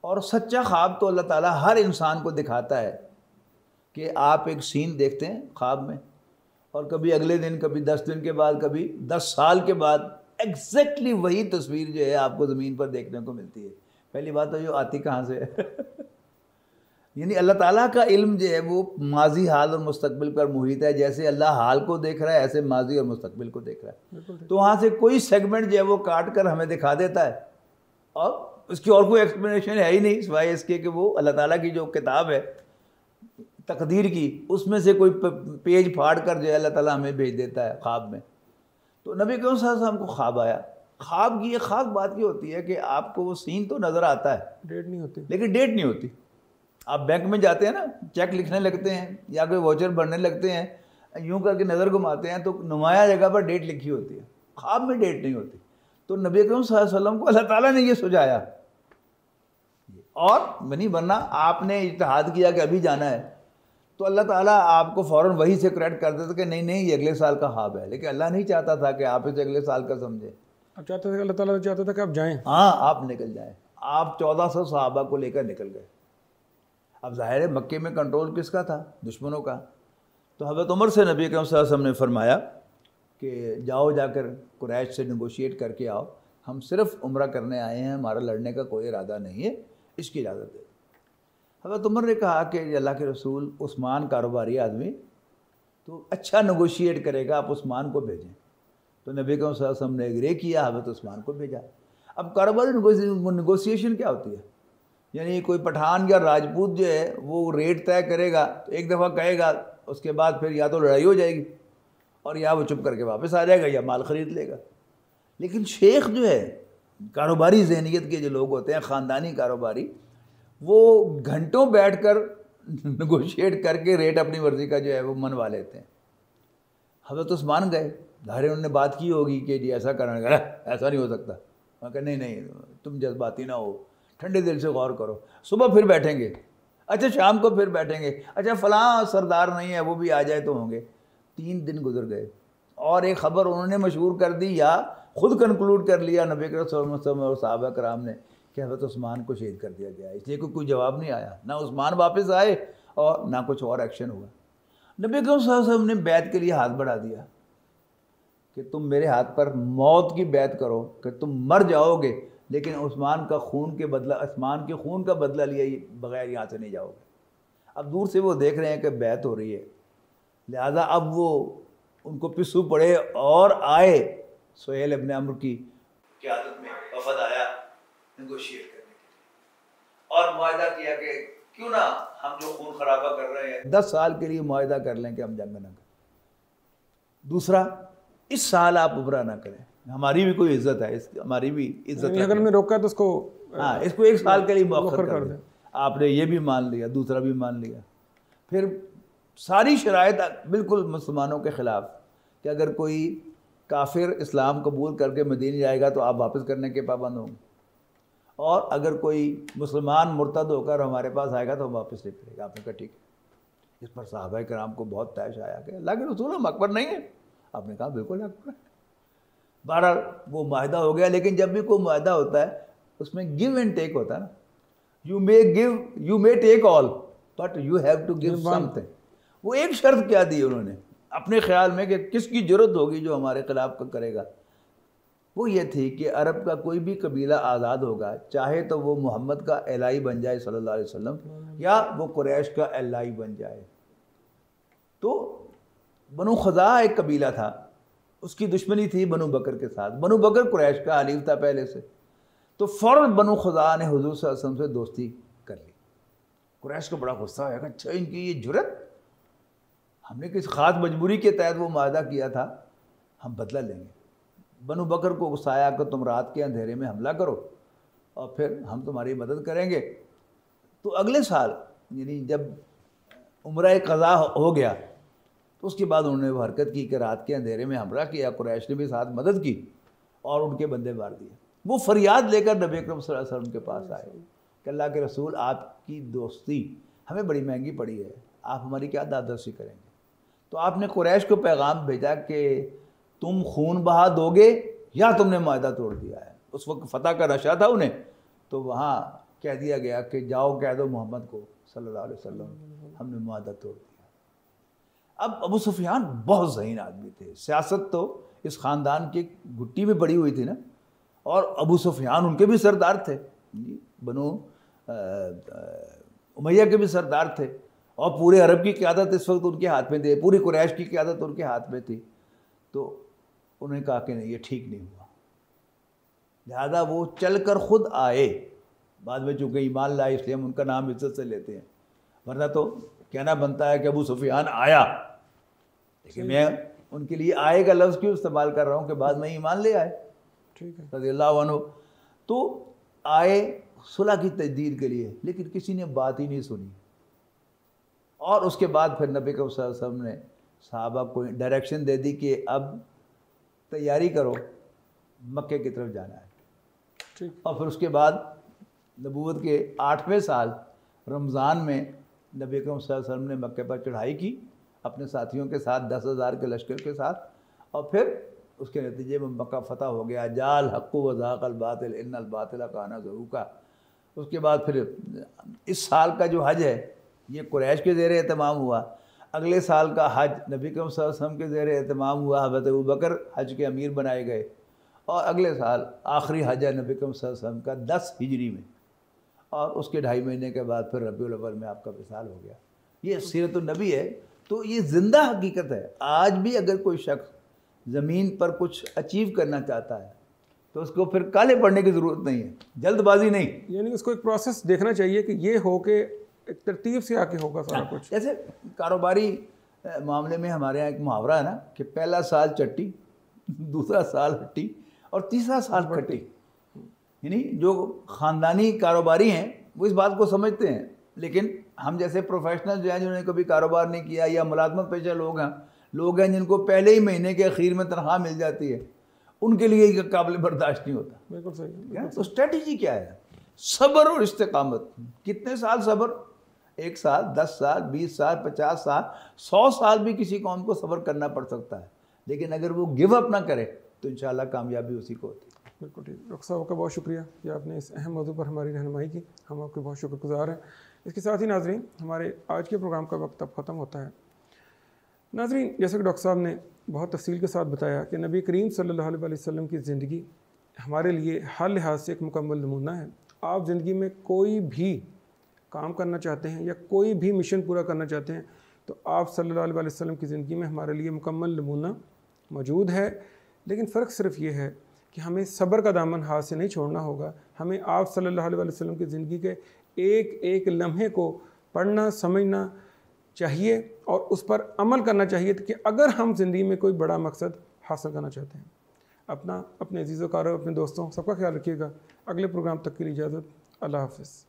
S1: اور سچا خواب تو اللہ تعالیٰ ہر انسان کو دکھاتا ہے کہ آپ ایک سین دیکھتے ہیں خواب میں, اور کبھی اگلے دن, کبھی 10 دن کے بعد, کبھی 10 سال کے بعد ایگزیکٹلی وہی تصویر جو ہے آپ کو زمین پر دیکھنے کو ملتی ہے. پہلی بات تو یہ آتی کہاں سے ہے یعنی اللہ تعالیٰ کا علم جو ہے وہ ماضی, حال اور مستقبل پر محیط ہے. جیسے اللہ حال کو دیکھ رہا ہے ایسے ماضی اور مستقبل کو دیکھ رہا ہے. تو وہاں سے کوئی سیگمنٹ جو ہے وہ کاٹ کر ہمیں دکھا دیتا ہے, اور اس کی اور کوئی ایکسپلینیشن ہے ہی نہیں سوائے اس کے کہ وہ اللہ تعالیٰ کی جو کتاب ہے تقدیر کی, اس میں سے کوئی پیج پھاڑ کر جو ہے اللہ تعالیٰ ہمیں بھیج دیتا ہے خواب میں. تو نبی کریم صلی اللہ علیہ وسلم کو خواب آیا. خواب کی یہ خاص بات یہ ہوتی ہے کہ آپ کو وہ سین تو نظر آتا ہے,
S2: ڈیٹ نہیں ہوتی,
S1: لیکن ڈیٹ نہیں ہوتی. آپ بینک میں جاتے ہیں نا, چیک لکھنے لگتے ہیں یا کوئی واچر بھرنے لگتے ہیں, یوں کر کے نظر گھماتے ہیں تو نمایاں جگہ پر ڈیٹ لکھی ہوتی ہے. خواب میں ڈیٹ نہیں ہوتی. تو نبی کریم صلی اللہ علیہ وسلم کو اللہ تعالیٰ نے یہ سجایا, اور بنی ورنہ آپ نے اجتہاد کیا کہ ابھی جانا ہے تو اللہ تعالیٰ آپ کو فوراً وہی سے کریکٹ کر دیتا کہ نہیں یہ اگلے سال کا خواب ہے. لیکن اللہ نہیں چاہتا تھا کہ آپ اسے اگلے سال کا سمجھیں.
S2: اب چاہتا تھا کہ اللہ تعالیٰ چاہتا تھا کہ آپ جائیں.
S1: ہاں, آپ نکل جائیں. آپ 1400 صحابہ کو لے کر نکل گئے. اب ظاہر ہے مکے میں کنٹرول کس کا تھا؟ دشمنوں کا. تو حضرت عمر سے نبی کریم صلی اللہ علیہ وسلم نے فرمایا کہ جاؤ, جا کر قریش سے نیگوشیٹ کر کے آؤ, ہم صرف عمرہ کرنے آئے ہیں, ہمارا لڑنے کا کوئی ارادہ نہیں ہے, اس کی اجازت دے. حضرت عمر نے کہا کہ اللہ کے رسول, عثمان کاروباری آدمی تو اچھا نیگوشیٹ کرے گا, آپ عثمان کو بھیجیں. تو نبی کریم صلی اللہ علیہ وسلم نے ایگری کیا, حضرت عثمان کو بھیجا. اب کاروباری نیگوشیشن کیا ہوتی ہے؟ یعنی کوئی پٹھان یا راجپوت جو ہے وہ ریٹ طے کرے گا, تو ایک دفعہ کہے گا, اس کے بعد پھر یا تو لڑائی ہو جائے گی اور یا وہ چپ کر کے واپس آ جائے گا یا مال خرید لے گا. لیکن شیخ جو ہے, کاروباری ذہنیت کے جو لوگ ہوتے ہیں, خاندانی کاروباری, وہ گھنٹوں بیٹھ کر نیگوشیٹ کر کے ریٹ اپنی مرضی کا جو ہے وہ منوا لیتے ہیں. حضرت عثمان گئے, ظاہر انہوں نے بات کی ہوگی کہ جی ایسا کرنا ہے, ایسا نہیں ہو سکتا. میں کہا نہیں تم جذباتی نہ ہو, ٹھنڈے دل سے غور کرو, صبح پھر بیٹھیں گے, اچھا شام کو پھر بیٹھیں گے, اچھا فلاں سردار نہیں ہے وہ بھی آ جائے تو ہوں گے. 3 دن گزر گئے اور ایک خبر انہوں نے مشہور کر دی یا خود کنکلوڈ کر لیا نبی کریم صلی اللہ علیہ وسلم اور صحابہ کرام نے کہ حضرت عثمان کو شہید کر دیا گیا. اس لیے کوئی جواب نہیں آیا, نہ عثمان واپس آئے اور نہ کچھ اور ایکشن ہوا. نبی کریم صلی اللہ علیہ وسلم نے بیعت کے لیے ہاتھ بڑھا دیا کہ تم میرے ہاتھ پر موت کی بیعت کرو کہ تم مر جاؤ گے, لیکن عثمان کا خون کے بدلہ, عثمان کے خون کا بدلہ لیے بغیر یہاں سے نہیں جاؤ گے. اب دور سے وہ دیکھ رہے ہیں کہ بیعت ہو رہی ہے, لہذا اب وہ ان کو پسو پڑے اور آئے. سہیل ابن عمرو کی قیادت میں وفد آیا نیگوشیٹ کرنے کے لیے, اور معاہدہ کیا کہ کیوں نہ ہم جو خون خرابہ کر رہے ہیں 10 سال کے لیے معاہدہ کر لیں کہ ہم جنگ نہ کریں. دوسرا, اس سال آپ عمرہ نہ کریں, ہماری بھی کوئی عزت ہے, ہماری بھی عزت ہے,
S2: اگر میں روکا تو اس کو
S1: ہاں اس کو 1 سال کے لیے مؤخر کر دیں. آپ نے یہ بھی مان لیا, دوسرا بھی مان لیا. پھر ساری شرائط بالکل مسلمانوں کے خلاف کہ اگر کوئی کافر اسلام قبول کر کے مدینے جائے گا تو آپ واپس کرنے کے پابند ہوں گے, اور اگر کوئی مسلمان مرتد ہو کر ہمارے پاس آئے گا تو ہم واپس نہیں کرے گا. آپ نے کہا ٹھیک ہے. اس پر صحابہ کرام کو بہت طیش آیا کہ اللہ کے رسول ہم حق پر نہیں ہیں. آپ نے کہا بالکل حق پر ہے. بہرحال وہ معاہدہ ہو گیا. لیکن جب بھی کوئی معاہدہ ہوتا ہے اس میں گیو اینڈ ٹیک ہوتا ہے نا. You may take all but you have to give something. وہ ایک شرط کیا دی انہوں نے اپنے خیال میں کہ کس کی ضرورت ہوگی جو ہمارے خلاف کرے گا, وہ یہ تھی کہ عرب کا کوئی بھی قبیلہ آزاد ہوگا, چاہے تو وہ محمد کا الہی بن جائے صلی اللہ علیہ وسلم یا وہ قریش کا الہی بن جائے. تو بنو خزاعہ ایک قبیلہ تھا اس کی دشمنی تھی بنو بکر کے ساتھ. بنو بکر قریش کا حلیف تھا پہلے سے, تو فوراً بنو خزاعہ نے حضور صلی اللہ علیہ وسلم سے دوستی کر لی. قریش کو بڑا غصہ آیا کہ اچھا ان کی یہ جرت, ہم نے کسی خاص مجبوری کے تحت وہ معاہدہ کیا تھا, ہم بدلہ لیں گے. بنو بکر کو غصایا کہ تم رات کے اندھیرے میں حملہ کرو اور پھر ہم تمہاری مدد کریں گے. تو اگلے سال یعنی جب عمرہ قضا ہو گیا تو اس کے بعد انہوں نے وہ حرکت کی کہ رات کے اندھیرے میں حملہ کیا, قریش نے بھی ساتھ مدد کی اور ان کے بندے مار دیے. وہ فریاد لے کر نبی اکرم صلی اللہ علیہ وسلم کے پاس آئے کہ اللہ کے رسول آپ کی دوستی ہمیں بڑی مہنگی پڑی ہے, آپ ہماری کیا دادرسی کریں گے؟ تو آپ نے قریش کو پیغام بھیجا کہ تم خون بہا دو گے یا تم نے معاہدہ توڑ دیا ہے. اس وقت فتح کا نشہ تھا انہیں, تو وہاں کہہ دیا گیا کہ جاؤ کہہ دو محمد کو صلی اللہ علیہ وسلم ہم نے معاہدہ توڑ دیا. اب ابو سفیان بہت ذہین آدمی تھے, سیاست تو اس خاندان کی گھٹی میں پڑی ہوئی تھی نا, اور ابو سفیان ان کے بھی سردار تھے, بنو امیہ کے بھی سردار تھے, اور پورے عرب کی قیادت اس وقت ان کے ہاتھ میں تھی, پوری قریش کی قیادت ان کے ہاتھ میں تھی. تو انہوں نے کہا کہ نہیں یہ ٹھیک نہیں ہوا, لہذا وہ چل کر خود آئے. بعد میں چونکہ ایمان لائے اس لیے ہم ان کا نام عزت سے لیتے ہیں, ورنہ تو کہنا بنتا ہے کہ ابو سفیان آیا, لیکن میں ان کے لیے آئے کا لفظ کیوں استعمال کر رہا ہوں کہ بعد میں ایمان لے آئے رضی اللہ عنہ. تو آئے صلح کی تجدید کے لیے, لیکن کسی نے بات ہی نہیں سنی. اور اس کے بعد پھر نبی صلی اللہ علیہ وسلم نے صحابہ کو ڈائریکشن دے دی کہ اب تیاری کرو, مکے کی طرف جانا ہے. اور پھر اس کے بعد نبوت کے 8ویں سال رمضان میں نبی اکرم صلی اللہ علیہ وسلم نے مکے پر چڑھائی کی اپنے ساتھیوں کے ساتھ 10,000 کے لشکر کے ساتھ, اور پھر اس کے نتیجے میں مکہ فتح ہو گیا. جال حق و ذاق الباطل ان الباطل کان زہوقا. اس کے بعد پھر اس سال کا جو حج ہے یہ قریش کے زیر اہتمام ہوا. اگلے سال کا حج نبی اکرم صلی اللہ علیہ وسلم کے زیر اہتمام ہوا, حضرت ابوبکر حج کے امیر بنائے گئے. اور اگلے سال آخری حج ہے نبی اکرم صلی اللہ علیہ وسلم کا 10 ہجری میں, اور اس کے 2.5 مہینے کے بعد پھر ربیع الاول میں آپ کا وصال ہو گیا. یہ سیرت النبی ہے, تو یہ زندہ حقیقت ہے. آج بھی اگر کوئی شخص زمین پر کچھ اچیو کرنا چاہتا ہے تو اس کو پھر کالے پڑنے کی ضرورت نہیں ہے, جلد بازی نہیں.
S2: یعنی اس کو ایک پروسیس دیکھنا چاہیے کہ یہ ہو کہ ایک ترتیب سے آ کے ہوگا سارا کچھ.
S1: جیسے کاروباری معاملے میں ہمارے یہاں ایک محاورہ ہے نا کہ پہلا سال چٹی, دوسرا سال ہٹی, اور تیسرا سال کھٹی. یعنی جو خاندانی کاروباری ہیں وہ اس بات کو سمجھتے ہیں, لیکن ہم جیسے پروفیشنل جو ہیں جنہوں نے کبھی کاروبار نہیں کیا یا ملازمت پیشہ لوگ ہیں جن کو پہلے ہی مہینے کے اخیر میں تنخواہ مل جاتی ہے, ان کے لیے یہ قابل برداشت نہیں ہوتا.
S2: بالکل صحیح.
S1: تو اسٹریٹجی کیا ہے؟ صبر اور استقامت. کتنے سال صبر؟ 1 سال, 10 سال, 20 سال, 50 سال, 100 سال بھی کسی قوم کو صبر کرنا پڑ سکتا ہے, لیکن اگر وہ گیو اپ نہ کرے تو انشاءاللہ کامیابی اسی کو ہوتی ہے.
S2: بالکل ٹھیک. ڈاکٹر صاحب کا بہت شکریہ کہ آپ نے اس اہم موضوع پر ہماری رہنمائی کی, ہم آپ کے بہت شکر گزار ہیں. اس کے ساتھ ہی ناظرین ہمارے آج کے پروگرام کا وقت اب ختم ہوتا ہے. ناظرین جیسا کہ ڈاکٹر صاحب نے بہت تفصیل کے ساتھ بتایا کہ نبی کریم صلی اللہ علیہ وسلم کی زندگی ہمارے لیے ہر لحاظ سے ایک مکمل نمونہ ہے. آپ زندگی میں کوئی بھی کام کرنا چاہتے ہیں یا کوئی بھی مشن پورا کرنا چاہتے ہیں تو آپ صلی اللہ علیہ وسلم کی زندگی میں ہمارے لیے مکمل نمونہ موجود ہے. لیکن فرق صرف یہ ہے کہ ہمیں صبر کا دامن ہاتھ سے نہیں چھوڑنا ہوگا. ہمیں آپ صلی اللہ علیہ وسلم کی زندگی کے ایک ایک لمحے کو پڑھنا سمجھنا چاہیے اور اس پر عمل کرنا چاہیے کہ اگر ہم زندگی میں کوئی بڑا مقصد حاصل کرنا چاہتے ہیں. اپنے عزیز و کارو, اپنے دوستوں سب کا خیال رکھیے گا. اگلے پروگرام تک کے لیے اجازت. اللہ حافظ.